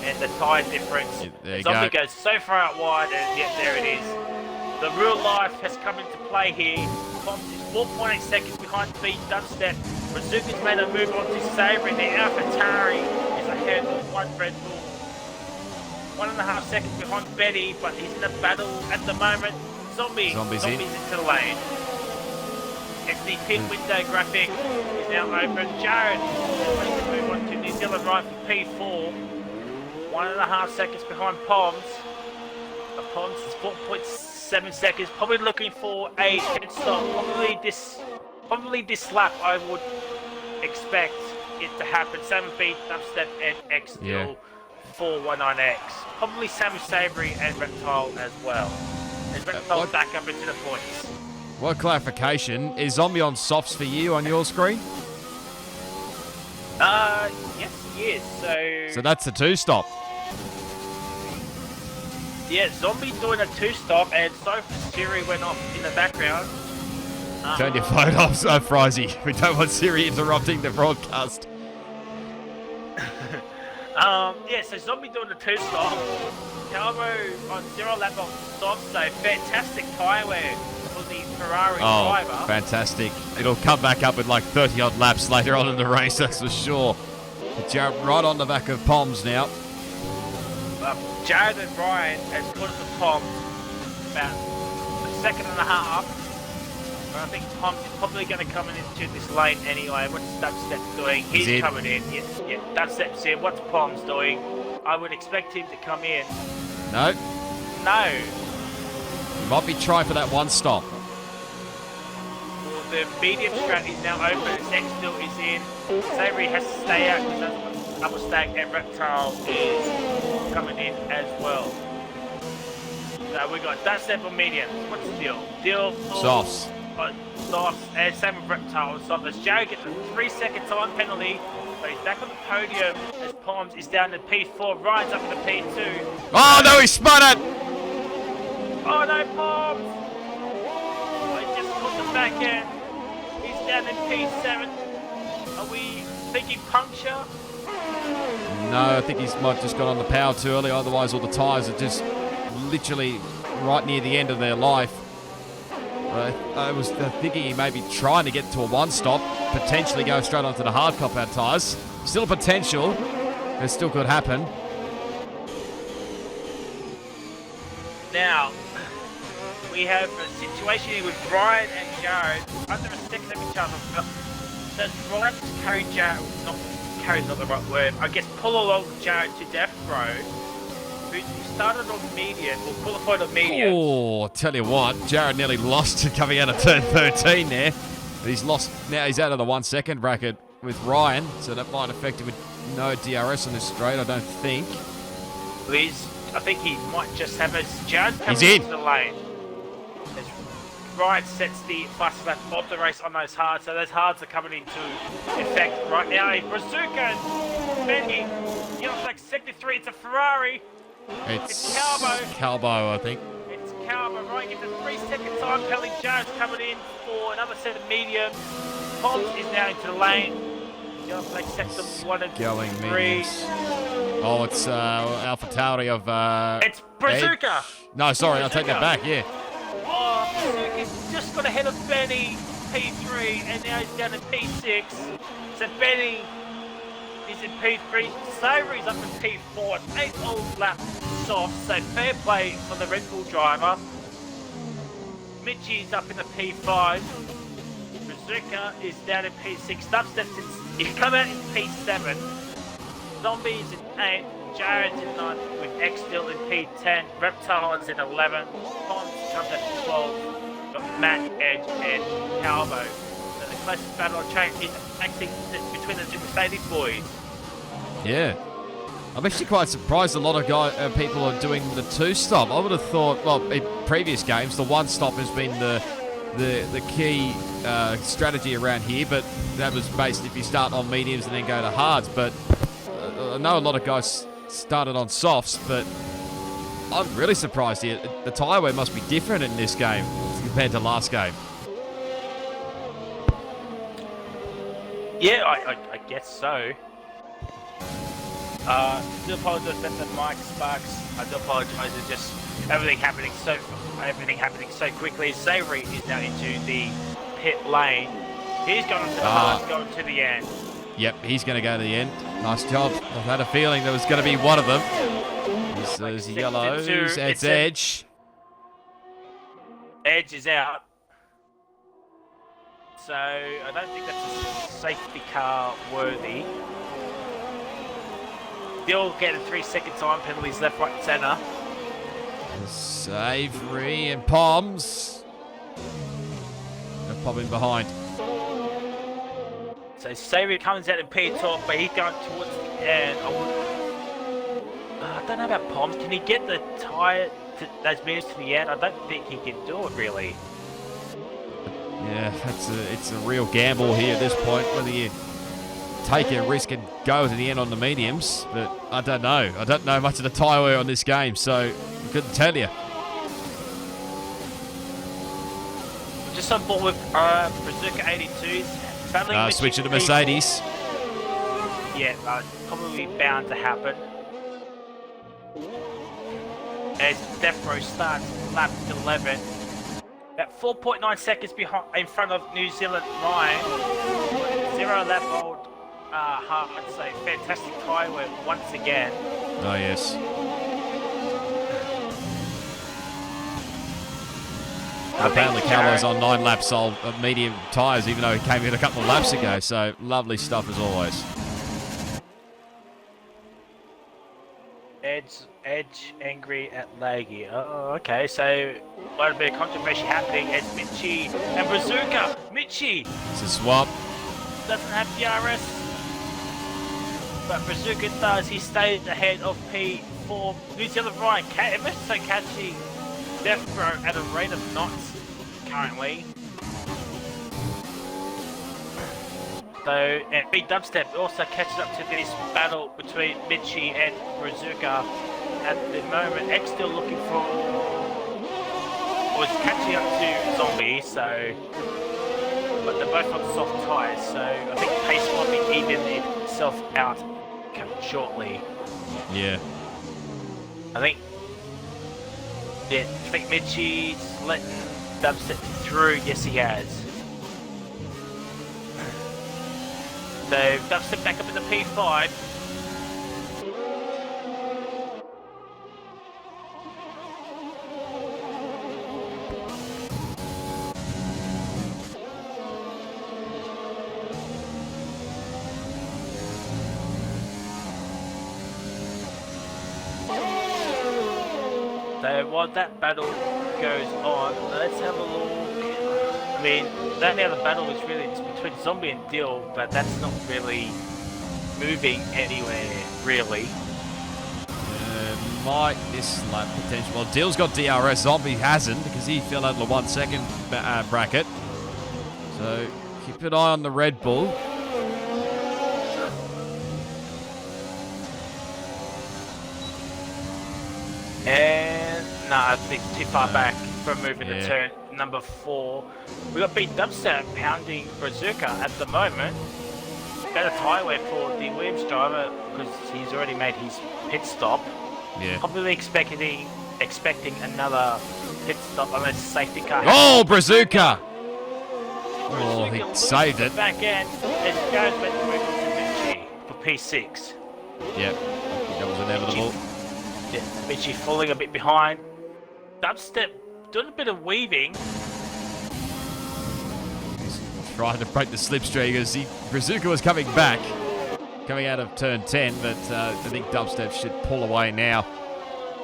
[SPEAKER 1] and the tyre difference. Zombie goes so far out wide, and yet there it is. The real life has come into play here. Pons is 4.8 seconds behind Speed Dubstep. Brazuca's made a move on to Sabre, and the AlphaTauri is ahead of one Red Bull. 1.5 seconds behind Betty, but he's in a battle at the moment. Zombie's into the lane. It's the pit window graphic is now open. Jared is ready to move on to New Zealand right for P4. 1.5 seconds behind Pons. Pons is 4.7 seconds. Probably looking for a head stop. Probably this lap I would expect it to happen. Same with Beat, Dubstep and X still 419X. Probably same with Sabry and Reptile as well. And Reptile back up into the points.
[SPEAKER 2] What clarification? Is Zombie on softs for you on your screen?
[SPEAKER 1] Yes he is.
[SPEAKER 2] So that's a 2-stop.
[SPEAKER 1] Yeah, Zombie doing a 2-stop, and Sophie Siri went off in the background.
[SPEAKER 2] Turn your phone off, Frizy. We don't want Siri interrupting the broadcast.
[SPEAKER 1] Yeah, so Zombie doing the 2-stop. Calvo on 0 lap on soft, so fantastic tyre wear for the Ferrari driver.
[SPEAKER 2] Fantastic. It'll come back up with like 30-odd laps later on in the race, that's for sure. Jared right on the back of Poms now.
[SPEAKER 1] Jared and Ryan has put the Poms about a second and a half. But I think Poms is probably going to come into this lane anyway. What's Dubstep doing? He's coming in. Yeah, Dubstep's in. What's Poms doing? I would expect him to come in.
[SPEAKER 2] No.
[SPEAKER 1] He
[SPEAKER 2] might be trying for that 1-stop.
[SPEAKER 1] Well, the medium strat is now open. X still is in. Savory has to stay out because Double Stack and Reptile is coming in as well. So we got Dubstep on mediums. What's the deal?
[SPEAKER 2] Softs.
[SPEAKER 1] Softs, and same with Reptile and Softs. As Jared gets a 3-second time penalty, but he's back on the podium as Poms is down to P4. Ryan's up to P2.
[SPEAKER 2] Oh no, he spun it!
[SPEAKER 1] Oh no, Poms! Oh, he just caught the back end. He's down in P7. Are we thinking puncture?
[SPEAKER 2] No, I think he might just got on the power too early, otherwise all the tyres are just literally right near the end of their life. I was thinking he may be trying to get to a 1-stop, potentially go straight onto the hard compound tyres. Still a potential. It still could happen.
[SPEAKER 1] Now, we have a situation here with Brian and Jared under a second of each other. So Brian just carried Jared, carry's not the right word, I guess pull along Jared to death row. Who started on medium, or qualified on medium.
[SPEAKER 2] Oh, tell you what, Jared nearly lost coming out of turn 13 there. But he's lost, now he's out of the 1 second bracket with Ryan, so that might affect him with no DRS on this straight, I don't think.
[SPEAKER 1] I think he might just have as Jared comes into the lane. As Ryan sets the fast lap of the race on those hards, so those hards are coming into effect right now. Brazuca and Benny, like sector 3, it's a Ferrari. It's
[SPEAKER 2] Calbo, I think.
[SPEAKER 1] It's Calbo. Ryan gets a 3-second time penalty. Jared's coming in for another set of medium. Poms is now into the lane. Like sector 1 and 3.
[SPEAKER 2] Oh, it's AlphaTauri of...
[SPEAKER 1] It's Brazuca!
[SPEAKER 2] Edge. No, sorry, I'll take that back, yeah.
[SPEAKER 1] Oh, Brazuca's just got ahead of Benny, P3, and now he's down to P6. So Benny is in P3, Savory's up in P4, 8 old lap soft, so fair play for the Red Bull driver. Mitchie's up in the P5. Brazuca is down in P6. Dubstep's he's come out in P7. Zombie's in 8. Jared's in 9 with X still in P10. Reptile's in 11. Pons comes at 12. Got Matt, Edge, and Calvo. So the closest battle on track is actually between the two Mercedes boys.
[SPEAKER 2] Yeah. I'm actually quite surprised a lot of people are doing the 2-stop. I would have thought, well, in previous games, the 1-stop has been the key strategy around here, but that was based if you start on mediums and then go to hards. But I know a lot of guys started on softs, but I'm really surprised here. The tyre wear must be different in this game compared to last game.
[SPEAKER 1] Yeah, I guess so. Do apologise that the mic sparks. I do apologise. It's just everything happening so quickly. Savory is now into the pit lane. He's going to the hard, going to the end.
[SPEAKER 2] Yep, he's going to go to the end. Nice job. I had a feeling there was going to be one of them. There's yellows. It's Edge.
[SPEAKER 1] Edge is out. So I don't think that's a safety car worthy. They'll get a 3-second time penalties left, right, and centre.
[SPEAKER 2] Savory and Poms. They're popping behind.
[SPEAKER 1] So Savory comes out in P-top, but he's going towards the end. I don't know about Poms. Can he get the tyre, those meters to the end? I don't think he can do it, really.
[SPEAKER 2] Yeah, it's a real gamble here at this point, whether you take a risk and go to the end on the mediums, but I don't know. I don't know much of the tyre wear on this game, so I couldn't tell you.
[SPEAKER 1] Just on board with Brazuca 82s. Battling
[SPEAKER 2] switch to the Mercedes.
[SPEAKER 1] Yeah, probably bound to happen. As Death Row starts lap 11. About 4.9 seconds behind, in front of New Zealand Ryan. 0 lap old hard, so fantastic tyre wear once again.
[SPEAKER 2] Oh, yes. Apparently Calvo's on 9 laps old of medium tyres, even though he came in a couple of laps ago, so lovely stuff as always.
[SPEAKER 1] Edge angry at Laggy. Oh, okay, so quite a bit of controversy happening as Mitchie and Brazuca. Mitchie!
[SPEAKER 2] It's a swap.
[SPEAKER 1] Doesn't have DRS, but Brazuca does. He stays ahead of P4. New Zealand Ryan, ever so catching Death Row at a rate of knots currently. So, and Big Dubstep also catches up to this battle between Mitchie and Brazuca at the moment. X still looking for, was catching up to Zombie, so, but they're both on soft tyres, so I think pace might be evening itself out shortly.
[SPEAKER 2] Yeah.
[SPEAKER 1] I think Mitchie's letting Dubstep through. Yes, he has. So Dubstep back up in the P5. So while that battle goes on, let's have a look. I mean, the only other battle is really just between Zombie and Dill, but that's not really moving anywhere, really.
[SPEAKER 2] Might this lap potential. Well, Dill's got DRS, Zombie hasn't because he fell out of the 1 second bracket. So keep an eye on the Red Bull.
[SPEAKER 1] And no, I think too far back from moving to turn number 4. We got Big Dubstep pounding Brazuca at the moment. better tyre wear for the Williams driver because he's already made his pit stop.
[SPEAKER 2] Yeah.
[SPEAKER 1] Probably expecting another pit stop unless safety car.
[SPEAKER 2] Oh, Brazuca! Oh,
[SPEAKER 1] Brazuca
[SPEAKER 2] he
[SPEAKER 1] loses
[SPEAKER 2] saved
[SPEAKER 1] the
[SPEAKER 2] it.
[SPEAKER 1] back end as Jared's meant to move on to Mitchie for P6.
[SPEAKER 2] Yep, that was inevitable.
[SPEAKER 1] Yeah, Mitchie falling a bit behind. Dubstep doing a bit of weaving.
[SPEAKER 2] He's trying to break the slipstream as Brazuca was coming back, coming out of turn 10, but I think Dubstep should pull away now.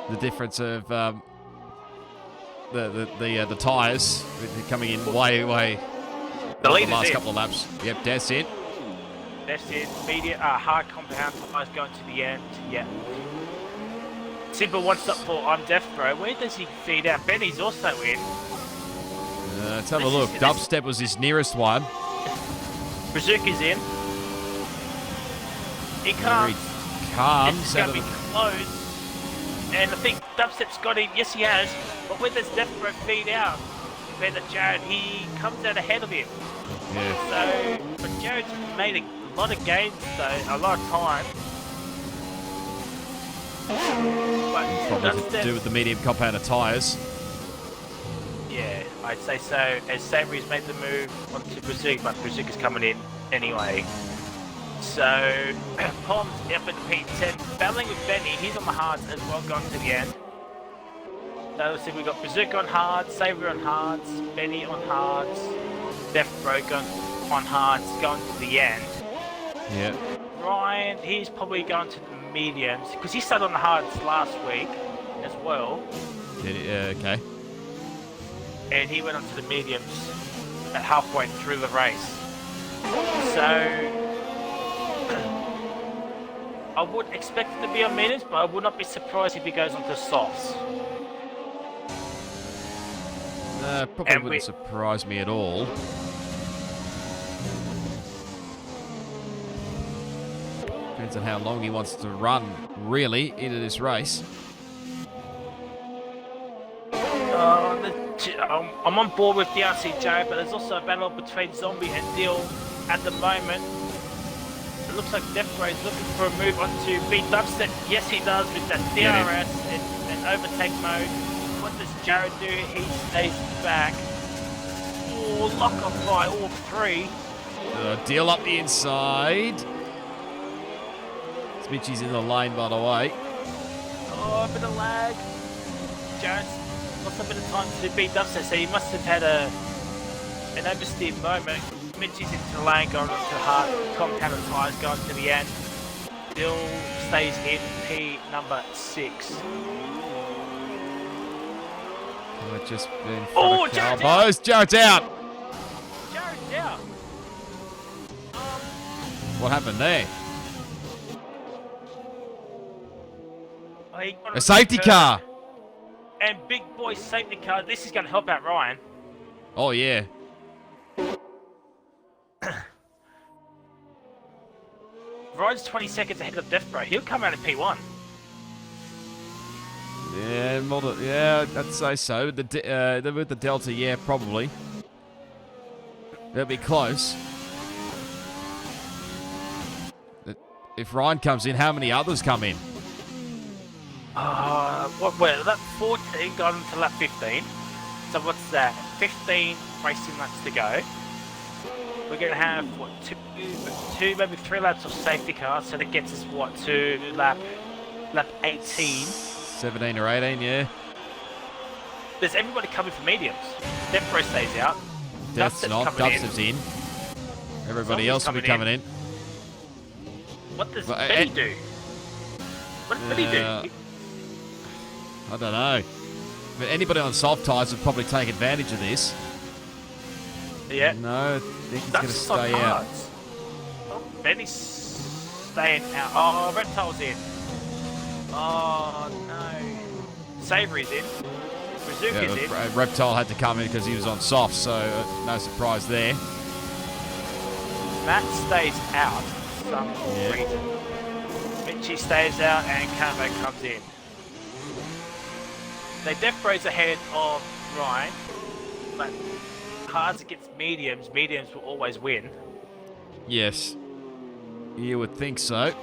[SPEAKER 2] The difference of the tyres coming in way
[SPEAKER 1] The
[SPEAKER 2] the
[SPEAKER 1] leader's
[SPEAKER 2] last
[SPEAKER 1] in.
[SPEAKER 2] couple of laps. Yep, that's it.
[SPEAKER 1] That's it. Hard compound tyres going to the end. Yeah. Simple one stop for on Death Row. Where does he feed out? Benny's also in.
[SPEAKER 2] Let's have a look. Dubstep was his nearest one.
[SPEAKER 1] Brazuca's in. He
[SPEAKER 2] Very
[SPEAKER 1] comes.
[SPEAKER 2] calm.
[SPEAKER 1] It's going to be close. And I think Dubstep's got him. Yes, he has. But where does Death Row feed out? Where the Jared, he comes out ahead of him.
[SPEAKER 2] Yeah.
[SPEAKER 1] So, but Jared's made a lot of gains, though, a lot of time. But
[SPEAKER 2] Probably to do with the medium compounded tyres.
[SPEAKER 1] Yeah, I'd say so. As Savory's made the move onto Brazuca, but Brazuca's coming in anyway. So, Pom's up at P10, battling with Benny. He's on the hards as well, going to the end. So, let's see, we've got Brazuca on hards, Savory on hards, Benny on hards, Death Row going on hards, going to the end.
[SPEAKER 2] Yeah.
[SPEAKER 1] Ryan, he's probably going to the mediums, because he started on the hards last week as well.
[SPEAKER 2] Okay.
[SPEAKER 1] And he went onto the mediums at halfway through the race. So I would expect it to be on mediums, but I would not be surprised if he goes onto softs.
[SPEAKER 2] Probably wouldn't surprise me at all. Depends on how long he wants to run, really, into this race.
[SPEAKER 1] I'm on board with the RCJ, but there's also a battle between Zombie and Dill at the moment. It looks like Death Ray is looking for a move onto beat Dubstep. Yes, he does with that DRS and overtake mode. What does Jared do? He stays back. Oh, lock off by all three.
[SPEAKER 2] Deal up the inside. Smitchy's in the lane, by the way.
[SPEAKER 1] Oh, a bit of lag. Jared's lost a bit of time to beat Dubstep, so he must have had an oversteer moment. Mitchy's into the lane, going onto hard compounded tyres, going to the end. Still stays in P number 6.
[SPEAKER 2] Just been
[SPEAKER 1] Oh, Jared's out!
[SPEAKER 2] Jared's out!
[SPEAKER 1] Jared's out!
[SPEAKER 2] What happened there?
[SPEAKER 1] He got
[SPEAKER 2] A safety car!
[SPEAKER 1] And big boy safety car. This is going to help out Ryan.
[SPEAKER 2] Oh, yeah.
[SPEAKER 1] Ryan's 20 seconds ahead of Death Bro. He'll come out in P1.
[SPEAKER 2] Yeah, I'd say so. With the Delta, yeah, probably. That'll be close. If Ryan comes in, how many others come in?
[SPEAKER 1] Well, lap 14 got into lap 15. So what's that? 15 racing laps to go. We're going to have, what, two, maybe 3 laps of safety cars. So that gets us, what, to lap 18.
[SPEAKER 2] 17 or 18, yeah.
[SPEAKER 1] There's everybody coming for mediums. Death Row stays out.
[SPEAKER 2] Death's not. Dubstep's in. Everybody else will be coming in.
[SPEAKER 1] What does Benny do? What does Benny do?
[SPEAKER 2] I don't know. But anybody on soft tyres would probably take advantage of this.
[SPEAKER 1] Yeah.
[SPEAKER 2] No, I think he's going to stay out.
[SPEAKER 1] Oh, Benny's staying out. Oh, Reptile's in. Oh, no. Savory's in. Brazuca's in.
[SPEAKER 2] Reptile had to come in because he was on soft, so no surprise there.
[SPEAKER 1] Matt stays out for some reason. Mitchie stays out and Carbo comes in. So Death Bro's ahead of Ryan, but hards against mediums will always win.
[SPEAKER 2] Yes. You would think so.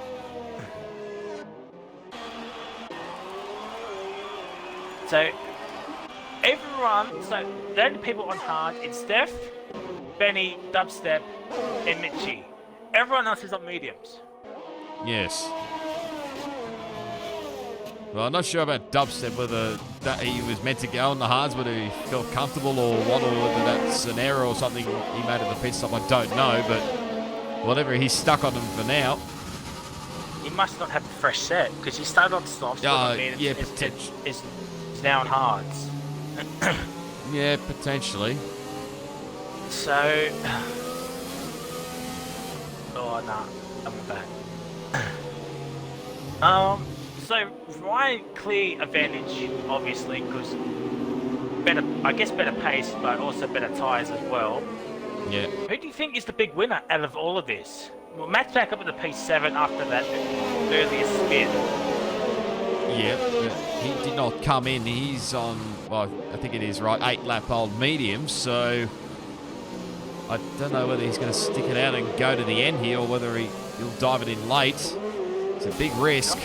[SPEAKER 1] So the only people on hard, it's Steph, Benny, Dubstep, and Mitchie. Everyone else is on mediums.
[SPEAKER 2] Yes. Well, I'm not sure about Dubstep, whether that he was meant to go on the hards, whether he felt comfortable or what, or whether that's an error or something he made at the pit stop. I don't know, but whatever, he's stuck on them for now.
[SPEAKER 1] He must not have a fresh set, because he started on softs, is now on hards.
[SPEAKER 2] Yeah, potentially.
[SPEAKER 1] So... Oh, nah. I'm back. So, Ryan, clear advantage, obviously, because better pace, but also better tyres as well.
[SPEAKER 2] Yeah.
[SPEAKER 1] Who do you think is the big winner out of all of this? Well, Matt's back up at the P7 after that earlier spin.
[SPEAKER 2] Yeah, but he did not come in. He's on, well, I think it is right, 8-lap old medium, so I don't know whether he's going to stick it out and go to the end here or whether he'll dive it in late. It's a big risk.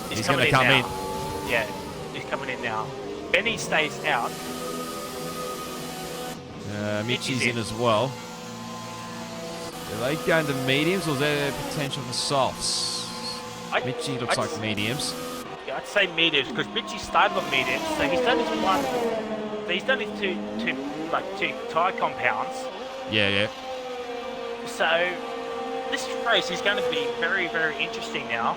[SPEAKER 2] He's going to come in.
[SPEAKER 1] Yeah, he's coming in now. Benny stays out.
[SPEAKER 2] Mitchie's in as well. Are they going to mediums or is there potential for softs? Mitchie looks like mediums.
[SPEAKER 1] Yeah, I'd say mediums because Mitchie started on mediums, so he's done his one. He's done his two tyre compounds.
[SPEAKER 2] Yeah.
[SPEAKER 1] So this race is going to be very, very interesting now.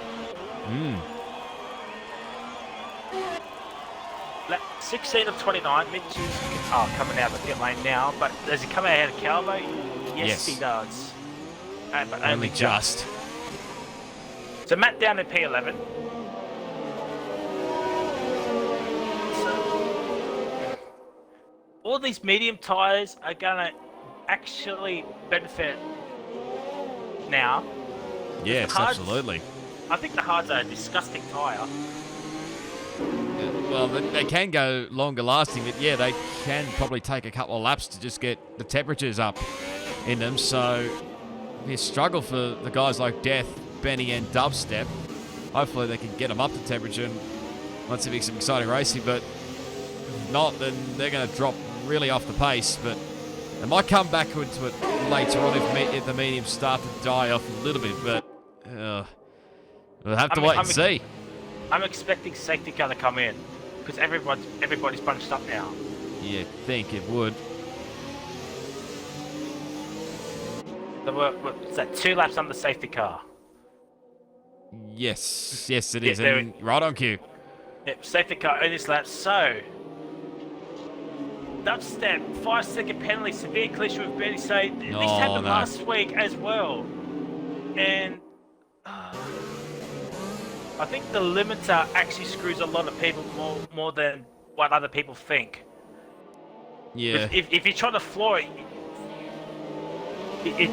[SPEAKER 1] 16 of 29, Mitchie's coming out of the pit lane now, but does he come out of Calvo? Yes, he does. But only just. So Matt down at P11. So all these medium tyres are going to actually benefit now.
[SPEAKER 2] Yes, absolutely.
[SPEAKER 1] I think the hards are a disgusting tyre.
[SPEAKER 2] Well, they can go longer lasting, but yeah, they can probably take a couple of laps to just get the temperatures up in them. So it'll be a struggle for the guys like Death, Benny, and Dubstep. Hopefully they can get them up to temperature and let's see some exciting racing. But if not, then they're going to drop really off the pace. But they might come back into it later on if the mediums start to die off a little bit. But we'll have to wait and see.
[SPEAKER 1] I'm expecting safety car to come in because everybody's bunched up now.
[SPEAKER 2] You think it would?
[SPEAKER 1] There what's that? 2 laps on the safety car.
[SPEAKER 2] Yes, it is. And right on cue.
[SPEAKER 1] Yep, safety car in this lap. So, Dubstep, 5-second penalty, severe collision with Benny. So this happened last week as well, and. I think the limiter actually screws a lot of people more than what other people think.
[SPEAKER 2] Yeah.
[SPEAKER 1] If you try to floor it, but you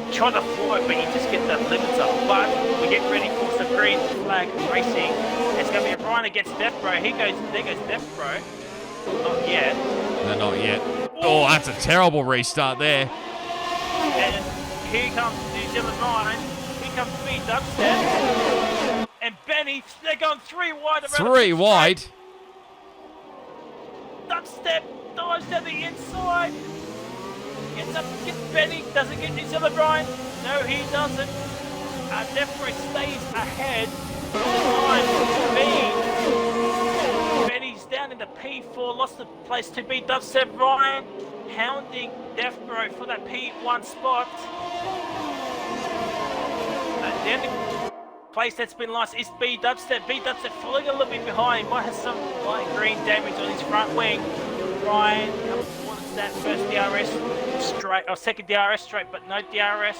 [SPEAKER 1] just get that limiter. But we get ready for some green flag racing. It's going to be a Ryan against Death Bro. There goes Death Bro. Not yet.
[SPEAKER 2] No, not yet. Oh, that's a terrible restart there.
[SPEAKER 1] And here comes New Zealand Ryan. Here comes me, Dubstep. And Benny, they're going 3 wide.
[SPEAKER 2] 3 wide?
[SPEAKER 1] Dubstep dives down the inside. Gets up, gets Benny, doesn't get New Zealand Ryan. No, he doesn't. Defro stays ahead. Benny's down in the P4, lost the place to be Dubstep. Ryan hounding Defro for that P1 spot. And then place that's been lost is B Dubstep. B Dubstep falling a little bit behind. Might have some light green damage on his front wing. Ryan comes towards that first DRS straight, or second DRS straight, but no DRS.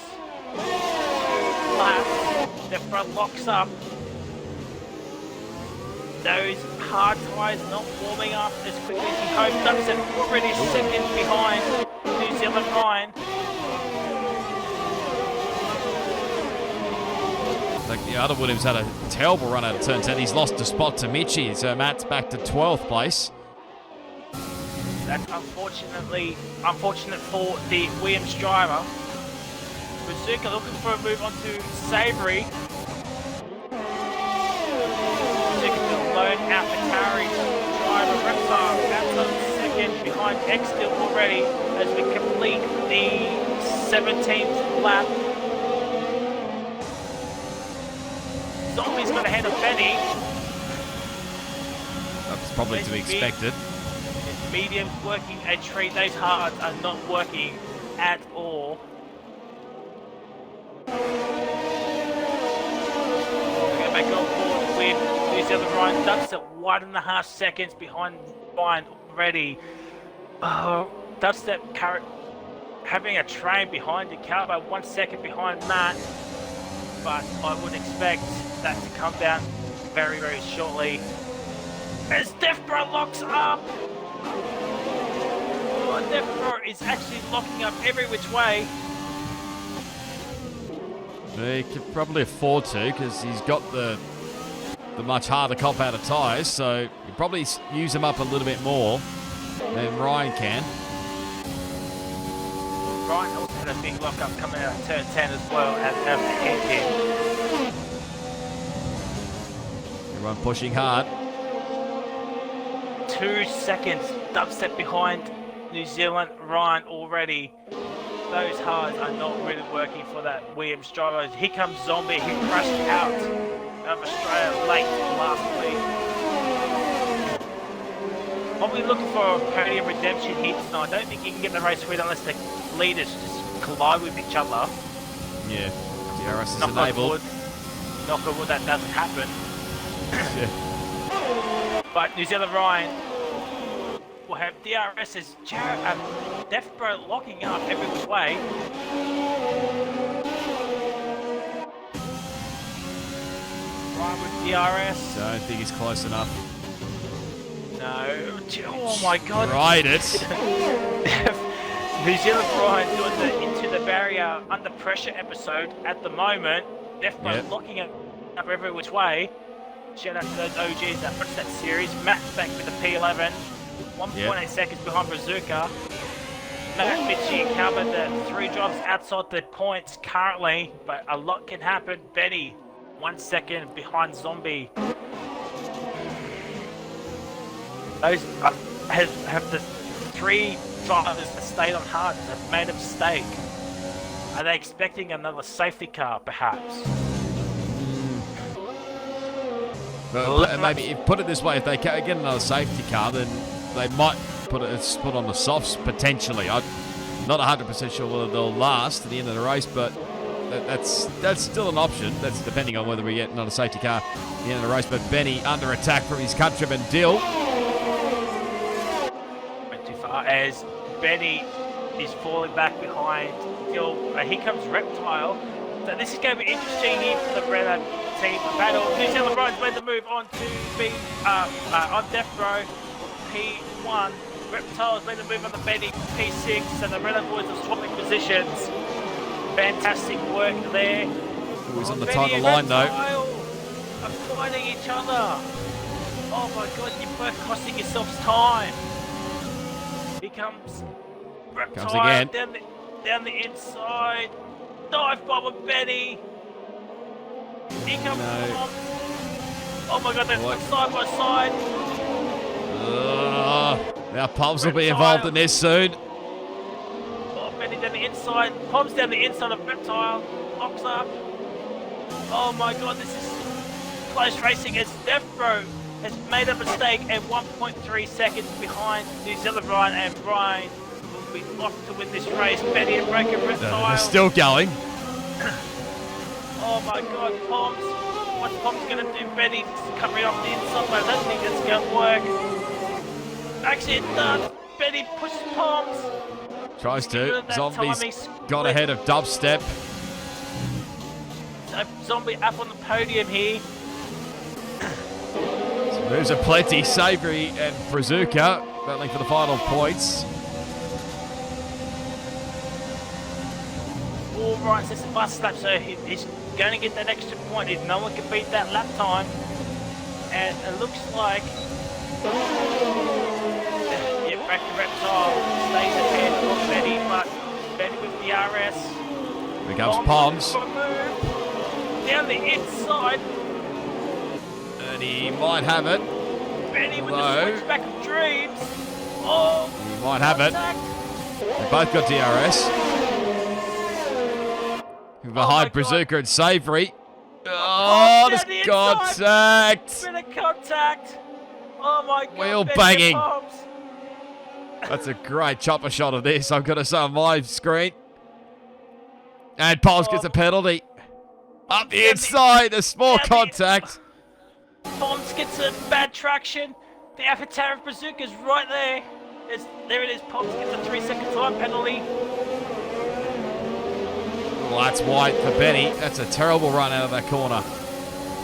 [SPEAKER 1] The front locks up. Those hard tyres not warming up as quickly as he hoped. Dubstep already second behind New Zealand Ryan.
[SPEAKER 2] Like the other Williams had a terrible run out of turn 10. He's lost a spot to Mitchie, so Matt's back to 12th place.
[SPEAKER 1] That's unfortunate for the Williams driver. Bazooka looking for a move onto Savory. Bazooka to loan out Matari. Driver Reptile outside second behind X still already as we complete the 17th lap. Zombie's got ahead of Benny.
[SPEAKER 2] That's probably to be expected.
[SPEAKER 1] Medium's working a treat. Those hards are not working at all. We'll go back on board with New Zealand Ryan Dubs at 1.5 seconds behind Ryan already. Dubstep having a train behind the car by 1 second behind Matt, but I would expect that to come down very, very shortly. As Deathbro locks up! Oh, Deathbro is actually locking up every which way.
[SPEAKER 2] He could probably afford to because he's got the much harder compounded tyres, so you probably use them up a little bit more than Ryan can.
[SPEAKER 1] Ryan also had a big lock-up coming out of turn 10 as well as the head in.
[SPEAKER 2] Everyone pushing hard.
[SPEAKER 1] 2 seconds, Dubstep behind New Zealand, Ryan already. Those hards are not really working for that Williams driver. Here comes Zombie, who crashed out of Australia late last week. Probably looking for a podium redemption here tonight. I don't think he can get the race win unless the leaders just collide with each other.
[SPEAKER 2] Yeah, DRS is
[SPEAKER 1] Knock
[SPEAKER 2] enabled.
[SPEAKER 1] Knock on wood, that doesn't happen.
[SPEAKER 2] Yeah.
[SPEAKER 1] But New Zealand Ryan will have DRS as Deathbro locking up every which way. Ryan with DRS.
[SPEAKER 2] Don't think he's close enough.
[SPEAKER 1] No. Oh my god.
[SPEAKER 2] Right it.
[SPEAKER 1] New Zealand Ryan doing the into the barrier under pressure episode at the moment. Deathbro locking it up every which way. Shout out to those OGs that puts that series. Matt back with the P11. 1.8 seconds behind Bazooka. Matt Mitchie covered the 3 drops outside the points currently, but a lot can happen. Benny, 1 second behind Zombie. Those have the 3 drivers that stayed on hard have made a mistake. Are they expecting another safety car, perhaps?
[SPEAKER 2] But maybe, if put it this way, if they get another safety car, then they might put on the softs potentially. I'm not 100% sure whether they'll last to the end of the race, but that's still an option. That's depending on whether we get another safety car at the end of the race. But Benny under attack from his countryman Dill.
[SPEAKER 1] Went too far as Benny is falling back behind Dill. Here comes Reptile. So this is going to be interesting here for the Redline team battle. New Zealand Ryan's made the move on to be on Deathbro. P1. Reptiles made the move on the Benny P6, and the Redline boys are swapping positions. Fantastic work there.
[SPEAKER 2] Who's on the
[SPEAKER 1] Benny
[SPEAKER 2] title line though?
[SPEAKER 1] Are fighting each other. Oh my god, you're both costing yourselves time. Here comes Reptile
[SPEAKER 2] again.
[SPEAKER 1] down the inside. Dive bomb with Benny. Here comes Tom. Oh my god, they're side by side.
[SPEAKER 2] Now Pubs will be involved in this soon.
[SPEAKER 1] Oh, Benny down the inside. Pom's down the inside of Reptile. Locks up. Oh my god, this is close racing as Deathbro has made a mistake and 1.3 seconds behind New Zealand Ryan, and Ryan will be locked to win this race. Benny and Breaker Reptile.
[SPEAKER 2] They're still going.
[SPEAKER 1] Oh my god, Poms. What's Poms going to do? Benny's coming off the inside, but I don't think it's going to work. Actually, it does. Benny pushes Poms.
[SPEAKER 2] Tries to. Zombie's got ahead of Dubstep.
[SPEAKER 1] So Zombie up on the podium here.
[SPEAKER 2] Moves are plenty. Savory and Brazuka battling for the final points.
[SPEAKER 1] All right, so it's a bus lap, so he's going to get that extra point if no one can beat that lap time. And it looks like Reptile stays ahead of Benny, but Benny with the RS.
[SPEAKER 2] Here comes Palms.
[SPEAKER 1] Down the inside.
[SPEAKER 2] And he might have it.
[SPEAKER 1] Benny with the switchback of dreams. Oh,
[SPEAKER 2] he might have it. They both got DRS. Behind Brazuca and Savory. Oh, there's contact.
[SPEAKER 1] Bit of contact. Oh my God.
[SPEAKER 2] Wheel banging. That's a great chopper shot of this. I've got to say on my screen. And Palms gets a penalty. Up the inside, a small contact.
[SPEAKER 1] Palms gets a bad traction. The avatar of Brazuca is right there. There it is. Palms gets a 3-second time penalty.
[SPEAKER 2] Well, that's white for Benny. That's a terrible run out of that corner.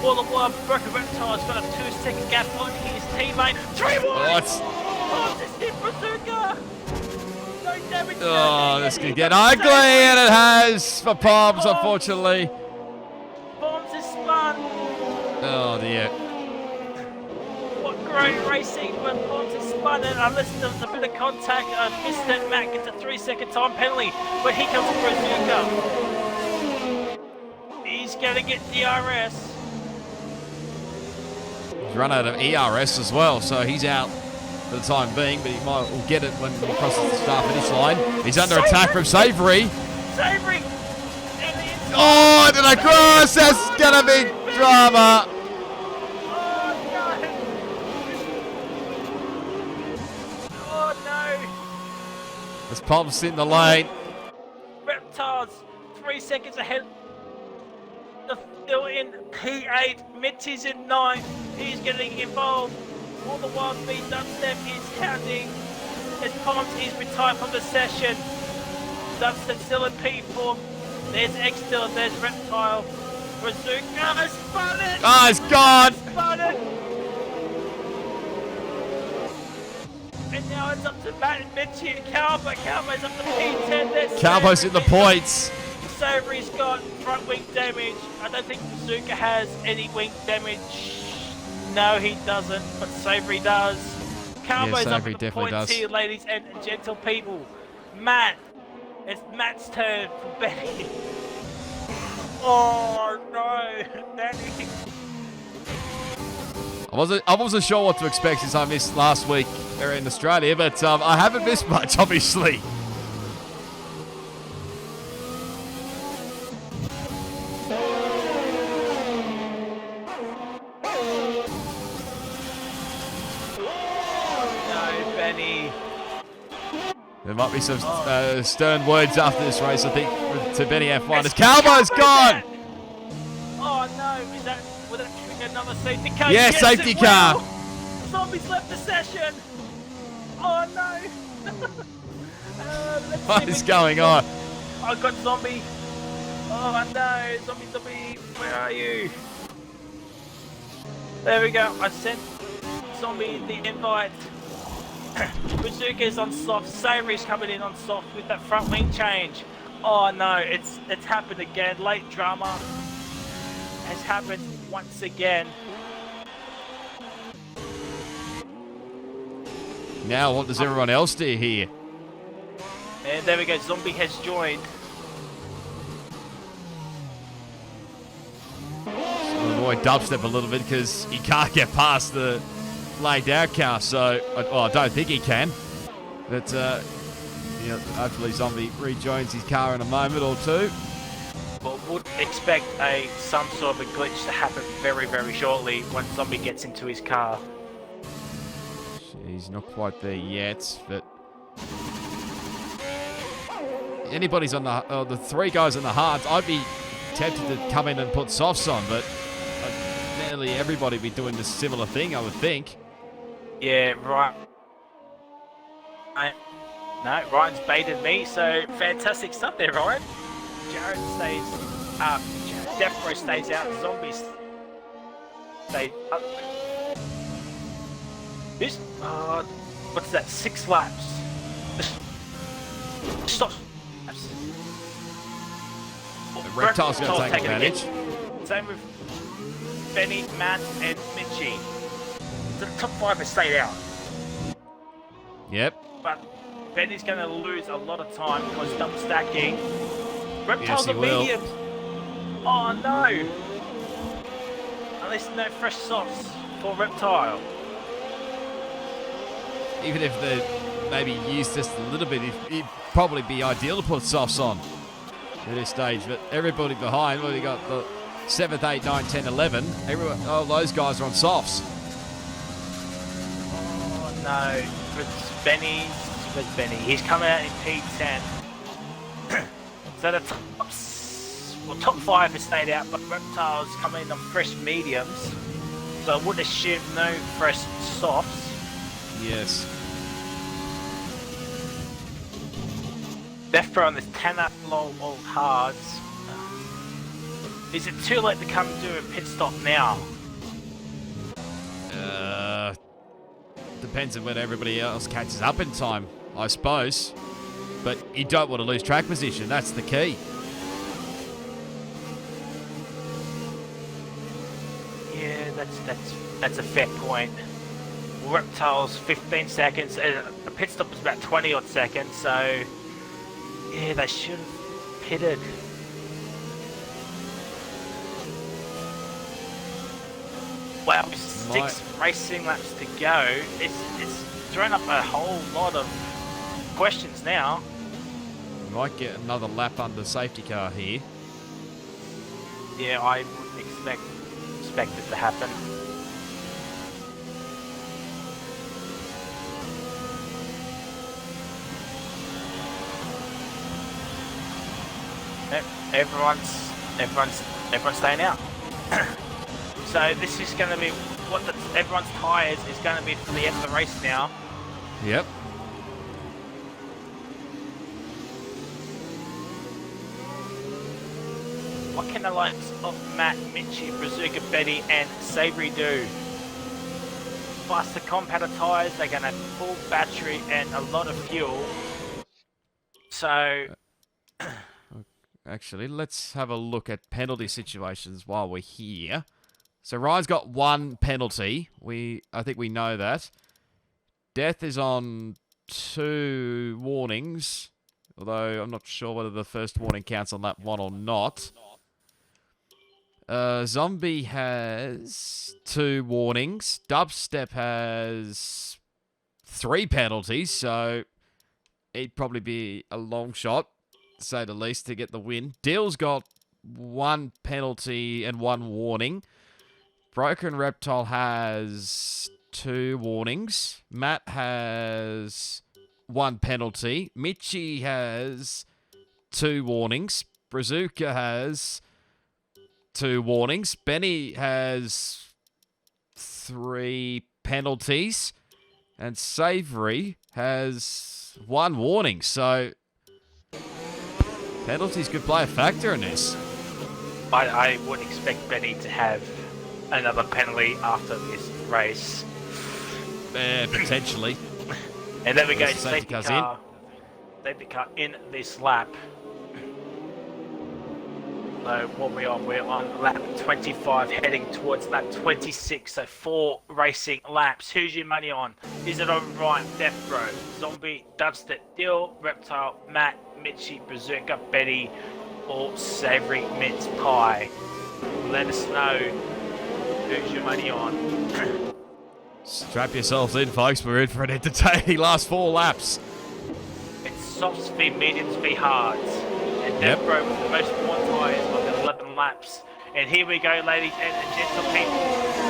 [SPEAKER 1] All the while, Broken Reptile's got a 2-second gap on his teammate. 3 wide! Palms has hit Brazuca! No damage.
[SPEAKER 2] Oh, this could get ugly, and it has for Palms, unfortunately.
[SPEAKER 1] Palms is spun.
[SPEAKER 2] Oh, dear.
[SPEAKER 1] What great racing when Palms is spun, and unless there's a bit of contact, missed it, Matt gets a 3-second time penalty. But here comes Brazuca. He's going to get DRS.
[SPEAKER 2] He's run out of ERS as well, so he's out for the time being, but he might will get it when he crosses the start finish line. He's under attack from Savory.
[SPEAKER 1] Savory!
[SPEAKER 2] Oh, did I cross? That's going to be drama.
[SPEAKER 1] Oh no!
[SPEAKER 2] There's Palms in the lane.
[SPEAKER 1] Reptiles 3 seconds ahead. Still in P8. Mitzi's in 9. He's getting involved. All the while, B Dubstep is counting. As Palms is retired from the session. Dubstep still in P4. There's X-Still, there's Reptile. Brazuca spun it!
[SPEAKER 2] Oh, it's gone!
[SPEAKER 1] Spun it! And now it's up to Matt and Mitchie and Calvo. Calvo's up to P10. There's
[SPEAKER 2] Calvo's in the points.
[SPEAKER 1] Savory's got front wing damage. I don't think Brazuca has any wing damage. No, he doesn't, but Savory does. Calvo's up
[SPEAKER 2] Savory
[SPEAKER 1] at the points here, ladies and gentle people. Matt, it's Matt's turn for Benny. Oh no, Benny.
[SPEAKER 2] I wasn't sure what to expect since I missed last week there in Australia, but I haven't missed much, obviously. There might be some stern words after this race, I think, to Benny F1. As Calvo's gone!
[SPEAKER 1] Oh no, will that trigger another safety car?
[SPEAKER 2] Yeah, yes, safety car!
[SPEAKER 1] Zombies left the session! Oh no!
[SPEAKER 2] What is going on?
[SPEAKER 1] I got Zombie. Oh no, Zombie, where are you? There we go, I sent Zombie the invite. Brazuca's on soft, Savory's coming in on soft with that front wing change. Oh no, it's happened again. Late drama has happened once again.
[SPEAKER 2] Now what does everyone else do here?
[SPEAKER 1] And there we go, Zombie has joined.
[SPEAKER 2] So annoy Dubstep a little bit because he can't get past the laid out car, so I don't think he can. But hopefully Zombie rejoins his car in a moment or two.
[SPEAKER 1] But would expect some sort of a glitch to happen very, very shortly when Zombie gets into his car.
[SPEAKER 2] He's not quite there yet, but anybody's on the three guys on the hards, I'd be tempted to come in and put softs on, but nearly everybody be doing this similar thing, I would think.
[SPEAKER 1] Yeah, right. No, Ryan's baited me, so fantastic stuff there, Ryan. Jared stays up. Defro stays out. Zombies stay up. This, what's that? 6 laps. Stop.
[SPEAKER 2] Reptile's going to take advantage.
[SPEAKER 1] Same with Benny, Matt, and Mitchie. The top 5 have stayed out.
[SPEAKER 2] Yep.
[SPEAKER 1] But Benny's going to lose a lot of time because dump stacking. Reptiles
[SPEAKER 2] he
[SPEAKER 1] are
[SPEAKER 2] will.
[SPEAKER 1] mediums. Oh no! At least no fresh softs for Reptile.
[SPEAKER 2] Even if they maybe used just a little bit, it'd probably be ideal to put softs on at this stage. But everybody behind, well, you got the 7th, 8, 9, 10, 11. Everyone, all those guys are on softs.
[SPEAKER 1] Oh no! Where's Benny? He's coming out in P10. So the top 5 has stayed out, but Reptiles coming in on fresh mediums. So I would assume no fresh softs.
[SPEAKER 2] Yes.
[SPEAKER 1] Death Bro on this 10 up long all hards. Is it too late to come do a pit stop now?
[SPEAKER 2] Depends on when everybody else catches up in time, I suppose. But you don't want to lose track position. That's the key.
[SPEAKER 1] Yeah, that's a fair point. Reptiles 15 seconds. A pit stop was about 20 odd seconds. So yeah, they should have pitted. Wow, 6 racing laps to go. It's thrown up a whole lot of questions now.
[SPEAKER 2] We might get another lap under safety car here.
[SPEAKER 1] Yeah, I would expect it to happen. Everyone's staying out. So this is going to be everyone's tyres is going to be for the end of the race now.
[SPEAKER 2] Yep.
[SPEAKER 1] What can the likes of Matt, Mitchie, Brazuca, Betty and Savory do? Plus the compactor tyres, they're going to have full battery and a lot of fuel. So...
[SPEAKER 2] Actually, let's have a look at penalty situations while we're here. So Ryan's got 1 penalty. I think we know that. Death is on 2 warnings, although I'm not sure whether the first warning counts on lap 1 or not. Zombie has 2 warnings. Dubstep has 3 penalties, so it'd probably be a long shot, to say the least, to get the win. Dill's got 1 penalty and 1 warning. Broken Reptile has 2 warnings. Matt has 1 penalty. Mitchie has 2 warnings. Brazuca has 2 warnings. Benny has 3 penalties. And Savory has 1 warning. So penalties could play a factor in this.
[SPEAKER 1] I would expect Benny to have another penalty after this race.
[SPEAKER 2] Potentially.
[SPEAKER 1] And then we go to
[SPEAKER 2] safety car
[SPEAKER 1] in this lap. So what we're on lap 25 heading towards lap 26. So 4 racing laps. Who's your money on? Is it on Ryan, Death Bro, Zombie, Dubstep, Dill, Reptile, Matt, Mitchie, Brazuca, Betty, or Savory Mince Pie? Let us know who's your money on.
[SPEAKER 2] Strap yourselves in, folks. We're in for an entertaining last 4 laps.
[SPEAKER 1] It's softs v mediums v hards. And Death Bro with the most worn tyres of the 11 laps. And here we go, ladies and gentle people.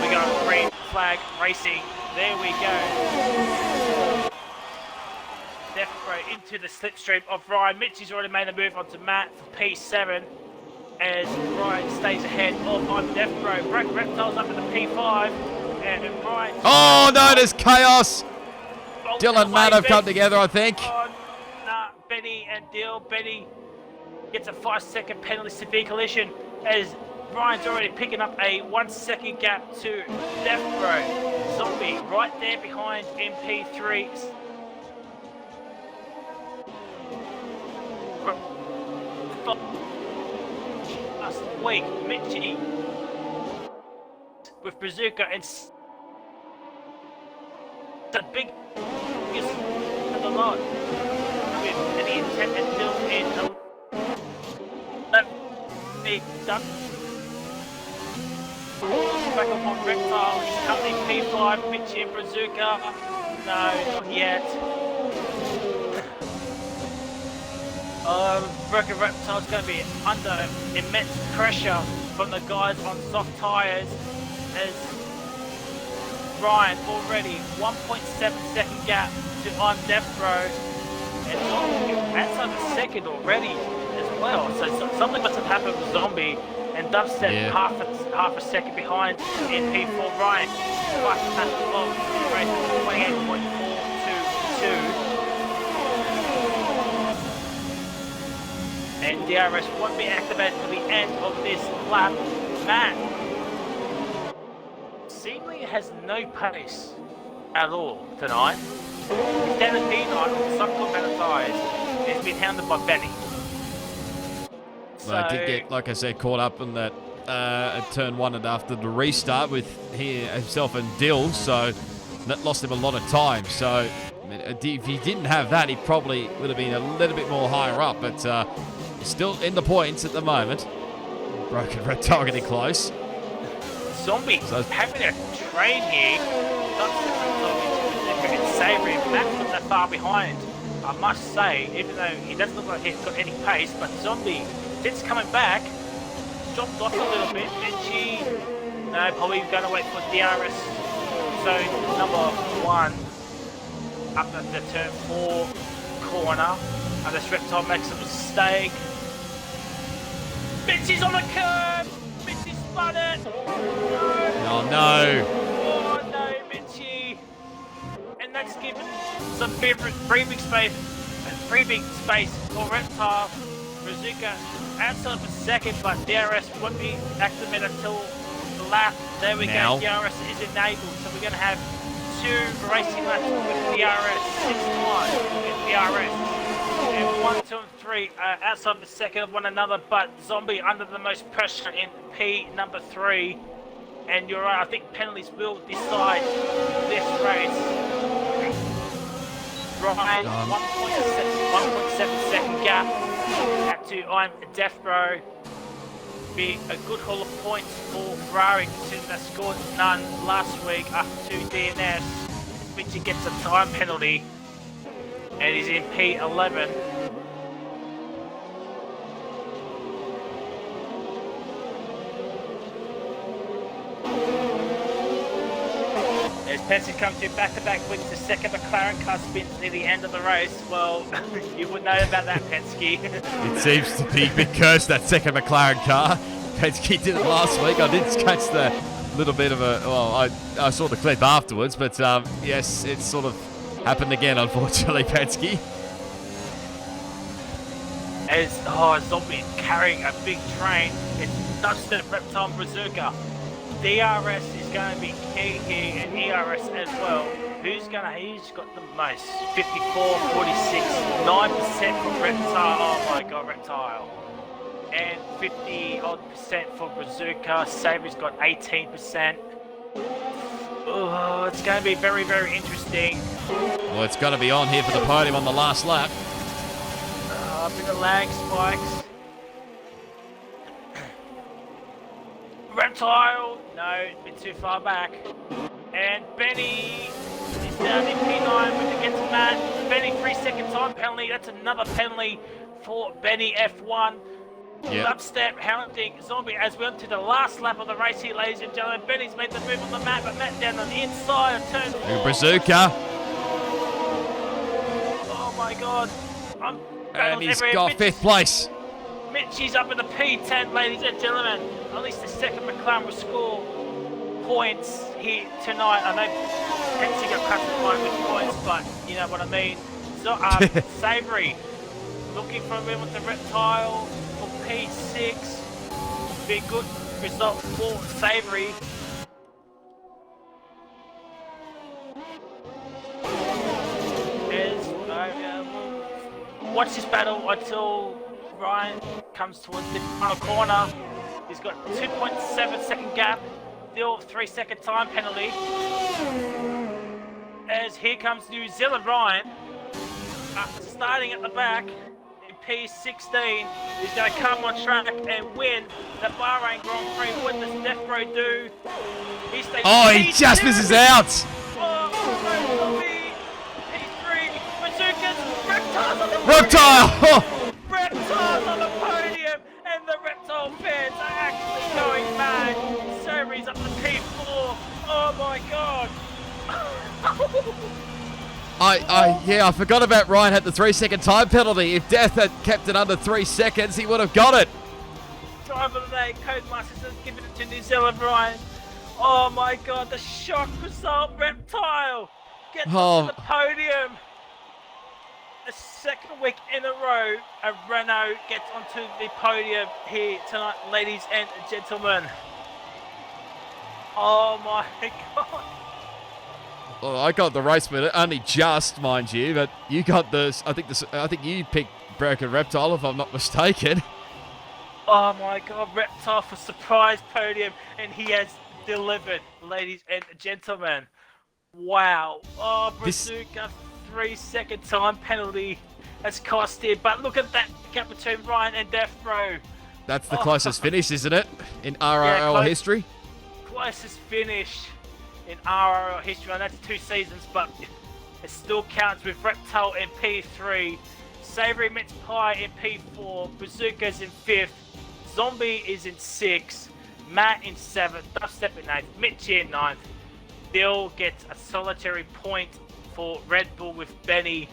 [SPEAKER 1] We got green flag racing. There we go. Death Bro into the slipstream of Ryan. Mitchie's already made a move onto Matt for P7. As Ryan stays ahead of on Death Bro. Broken Reptiles up in the P5. And Ryan...
[SPEAKER 2] Oh, no, there's chaos. Dill and Matt have come together, I think.
[SPEAKER 1] Benny and Dill. Benny gets a 5-second penalty severe collision as Ryan's already picking up a 1-second gap to Death Bro. Zombie right there behind MP3. Last week, Mitchie with Brazuca and the biggest of the lot with any intent and Dill in Nick Duck. Back up on Reptile. He's coming P5. Mitchie and Brazuca. No, not yet. Broken Reptile's going to be under immense pressure from the guys on soft tyres as Ryan already 1.7 second gap to I'm Death Row and outside the second already as well. So something must have happened with Zombie and Dubstep half a second behind in P4 Ryan. Fast pass of race 28.422. And DRS won't be activated for the end of this lap. Matt seemingly has no pace at all tonight. He's down at P9 on some amount of tyres. He's been hounded by Benny.
[SPEAKER 2] Well, I did get, like I said, caught up in that at turn 1 and after the restart with himself and Dill, so that lost him a lot of time. So if he didn't have that, he probably would have been a little bit more higher up, but he's still in the points at the moment. Broken Reptile getting close.
[SPEAKER 1] Zombie having a train here. It's Savory. Matt's not that far behind, I must say, even though he doesn't look like he's got any pace, but Zombie, since coming back, dropped off a little bit. Benji, no, probably going to wait for DRS zone number 1 up at the turn 4 corner. Unless Reptile makes a mistake. Benji's on the curb! Benji spun it! No!
[SPEAKER 2] Oh no!
[SPEAKER 1] Oh no, Benji! And that's given some breathing space for Reptile. Brazuca outside of a second, but DRS won't be activated until the lap. There we go, DRS is enabled, so we're going to have 2 racing laps with DRS, 6-1 with DRS. And 1, 2, and 3 outside the second of one another, but Zombie under the most pressure in P number 3. And you're right, I think penalties will decide this race. Ryan, 1.7 second gap out to I'm Death Row. Be a good haul of points for Ferrari, considering they scored none last week after 2 DNS, which he gets a time penalty. And he's in P11. As Penske comes to back-to-back wins, the second McLaren car spins near the end of the race. Well, you would know about that, Penske.
[SPEAKER 2] It seems to be a bit cursed, that second McLaren car. Penske did it last week. I did catch the little bit of a... Well, I saw the clip afterwards, but yes, it's sort of happened again, unfortunately, Penske.
[SPEAKER 1] As Zombie carrying a big train, it's Dustin, Reptile, and Brazuca. DRS is going to be key here, and ERS as well. Who's got the most? 54, 46, 9% for Reptile. Oh my god, Reptile. And 50-odd% for Brazuca. Savory's got 18%. Oh, it's going to be very, very interesting.
[SPEAKER 2] Well, it's got to be on here for the podium on the last lap.
[SPEAKER 1] Up in the lag spikes. Reptile, no, a bit too far back. And Benny is down in P9 when it gets mad. Benny 3-second time penalty. That's another penalty for Benny F1.
[SPEAKER 2] Yep.
[SPEAKER 1] Dubstep hounding Zombie as we enter the last lap of the race here, ladies and gentlemen. Benny's made the move on the map, but Matt down on the inside of turn 4.
[SPEAKER 2] Brazuca.
[SPEAKER 1] Oh my god.
[SPEAKER 2] And he's got 5th place.
[SPEAKER 1] Mitchie's up in the P10, ladies and gentlemen. At least the second McLaren will score points here tonight. I know Penske got classified with points, but you know what I mean. So, Savory looking for a win with the Reptile for P6. Be a good result for Savory. Watch this battle until Ryan comes towards the final corner. He's got 2.7 second gap, still 3-second time penalty. As here comes New Zealand Ryan, starting at the back in P16 is going to come on track and win the Bahrain Grand Prix. What does Death Row do? He stays
[SPEAKER 2] He just misses out.
[SPEAKER 1] Oh, Zombie. P3. Bazookas. Reptiles on the
[SPEAKER 2] Reptile.
[SPEAKER 1] podium. Reptiles on the podium. And the Reptile fans are actually going mad. Series up to P4. Oh my god.
[SPEAKER 2] I forgot about Ryan had the 3-second time penalty. If Death had kept it under 3 seconds, he would have got it.
[SPEAKER 1] Driver of the day, Codemasters has given it to New Zealand, Ryan. Oh my god, the shock result, Reptile gets onto the podium. The second week in a row, a Renault gets onto the podium here tonight, ladies and gentlemen. Oh my god.
[SPEAKER 2] Well, I got the race minute, only just, mind you, but you got this. I think you picked Broken Reptile, if I'm not mistaken.
[SPEAKER 1] Oh my god, Reptile for surprise podium, and he has delivered, ladies and gentlemen. Wow. Oh, Bazooka, 3-second time penalty has cost him, but look at that gap between Ryan and Death Row.
[SPEAKER 2] That's the closest finish, isn't it, in RRL history?
[SPEAKER 1] Closest finish in RRL history, and that's 2 seasons, but it still counts with Reptile in P3, Savory Mince Pie in P4, Bazooka's in 5th, Zombie is in 6th, Matt in 7th, Dubstep in 8th, Mitch in 9th. Bill gets a solitary point for Red Bull with Benny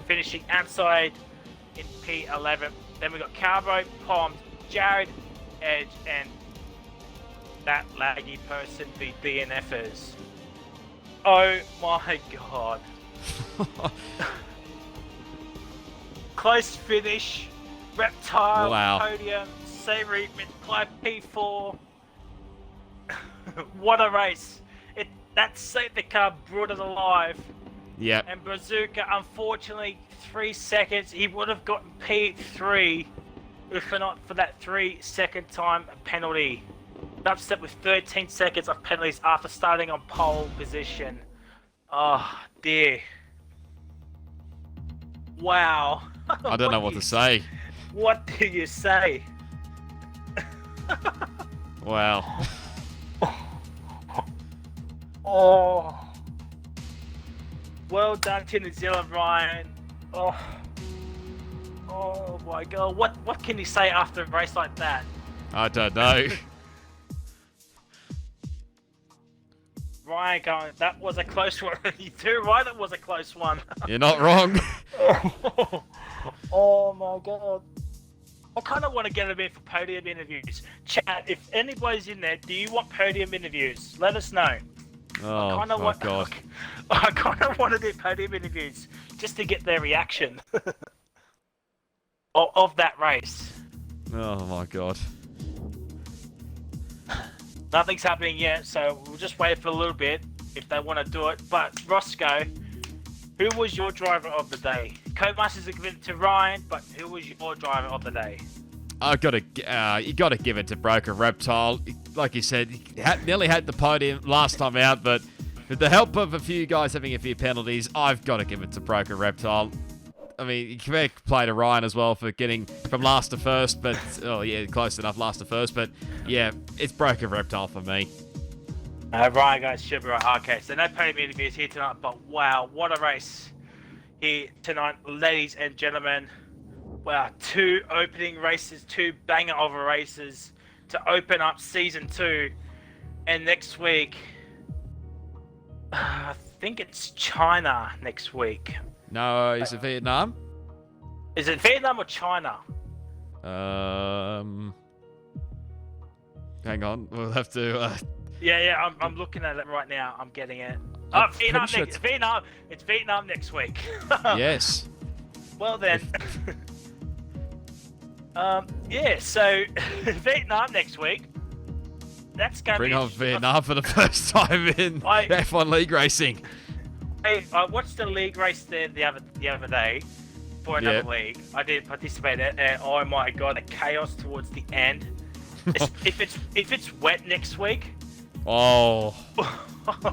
[SPEAKER 1] finishing outside in P11. Then we got Carbo, Pom, Jared, Edge, and that laggy person, the DNFers. Oh my god. Close finish. Reptile, podium, Savory, Mid-Ply, P4. What a race. That safety car brought it alive.
[SPEAKER 2] Yeah.
[SPEAKER 1] And Bazooka, unfortunately, 3 seconds. He would have gotten P3 if not for that 3-second time penalty. Dubstep with 13 seconds of penalties after starting on pole position. Oh dear. Wow.
[SPEAKER 2] I don't know what to say.
[SPEAKER 1] What do you say?
[SPEAKER 2] Wow.
[SPEAKER 1] Oh. Well done to New Zealand, Ryan. Oh my god. What can you say after a race like that?
[SPEAKER 2] I don't know.
[SPEAKER 1] Ryan going, that was a close one. You too right, it was a close one.
[SPEAKER 2] You're not wrong.
[SPEAKER 1] Oh my god. I kind of want to get him in for podium interviews. Chat, if anybody's in there, do you want podium interviews? Let us know.
[SPEAKER 2] Oh my god.
[SPEAKER 1] I kind of want to do podium interviews just to get their reaction of that race.
[SPEAKER 2] Oh my god.
[SPEAKER 1] Nothing's happening yet, so we'll just wait for a little bit if they want to do it. But Roscoe, who was your driver of the day? Codemasters are giving it to Ryan, but who was your driver of the day?
[SPEAKER 2] You got to give it to Broken Reptile. Like you said, he nearly had the podium last time out, but with the help of a few guys having a few penalties, I've got to give it to Broken Reptile. I mean, you can play to Ryan as well for getting from last to first, but close enough last to first. But yeah, it's Broken Reptile for me.
[SPEAKER 1] Ryan guys should be right. Okay, so no podium interviews here tonight, but wow, what a race here tonight, ladies and gentlemen. Wow, 2 opening races, 2 banger of races to open up season 2, and next week, I think it's China next week.
[SPEAKER 2] No, is it Vietnam?
[SPEAKER 1] Is it Vietnam or China?
[SPEAKER 2] Hang on, we'll have to.
[SPEAKER 1] Yeah, I'm looking at it right now. I'm getting it. Oh, Vietnam next. Vietnam. It's Vietnam next week.
[SPEAKER 2] Yes.
[SPEAKER 1] Well then. Yeah. So Vietnam next week. That's gonna
[SPEAKER 2] bring on Vietnam for the first time in F1 league racing.
[SPEAKER 1] I watched the league race there the other day for another league. I didn't participate in it, and oh my god, the chaos towards the end. if it's wet next week.
[SPEAKER 2] Oh.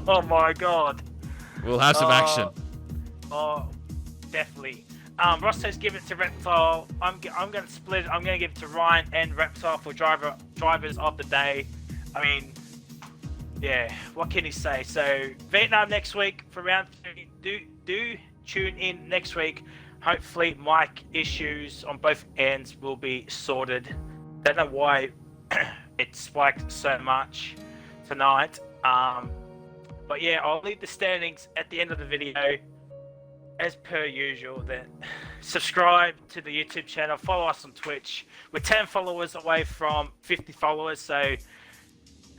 [SPEAKER 1] Oh my god.
[SPEAKER 2] We'll have some action.
[SPEAKER 1] Oh, definitely. Rosco's given it to Reptile. I'm going to split it. I'm going to give it to Ryan and Reptile for drivers of the day. I mean, yeah, what can he say? So Vietnam next week for round 3. Do tune in next week. Hopefully, mic issues on both ends will be sorted. Don't know why it spiked so much tonight. But yeah, I'll leave the standings at the end of the video. As per usual, then subscribe to the YouTube channel, follow us on Twitch. We're 10 followers away from 50 followers, so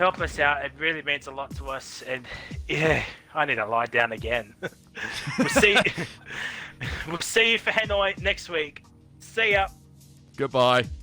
[SPEAKER 1] help us out. It really means a lot to us. And yeah, I need to lie down again. we'll see you for Hanoi next week. See ya.
[SPEAKER 2] Goodbye.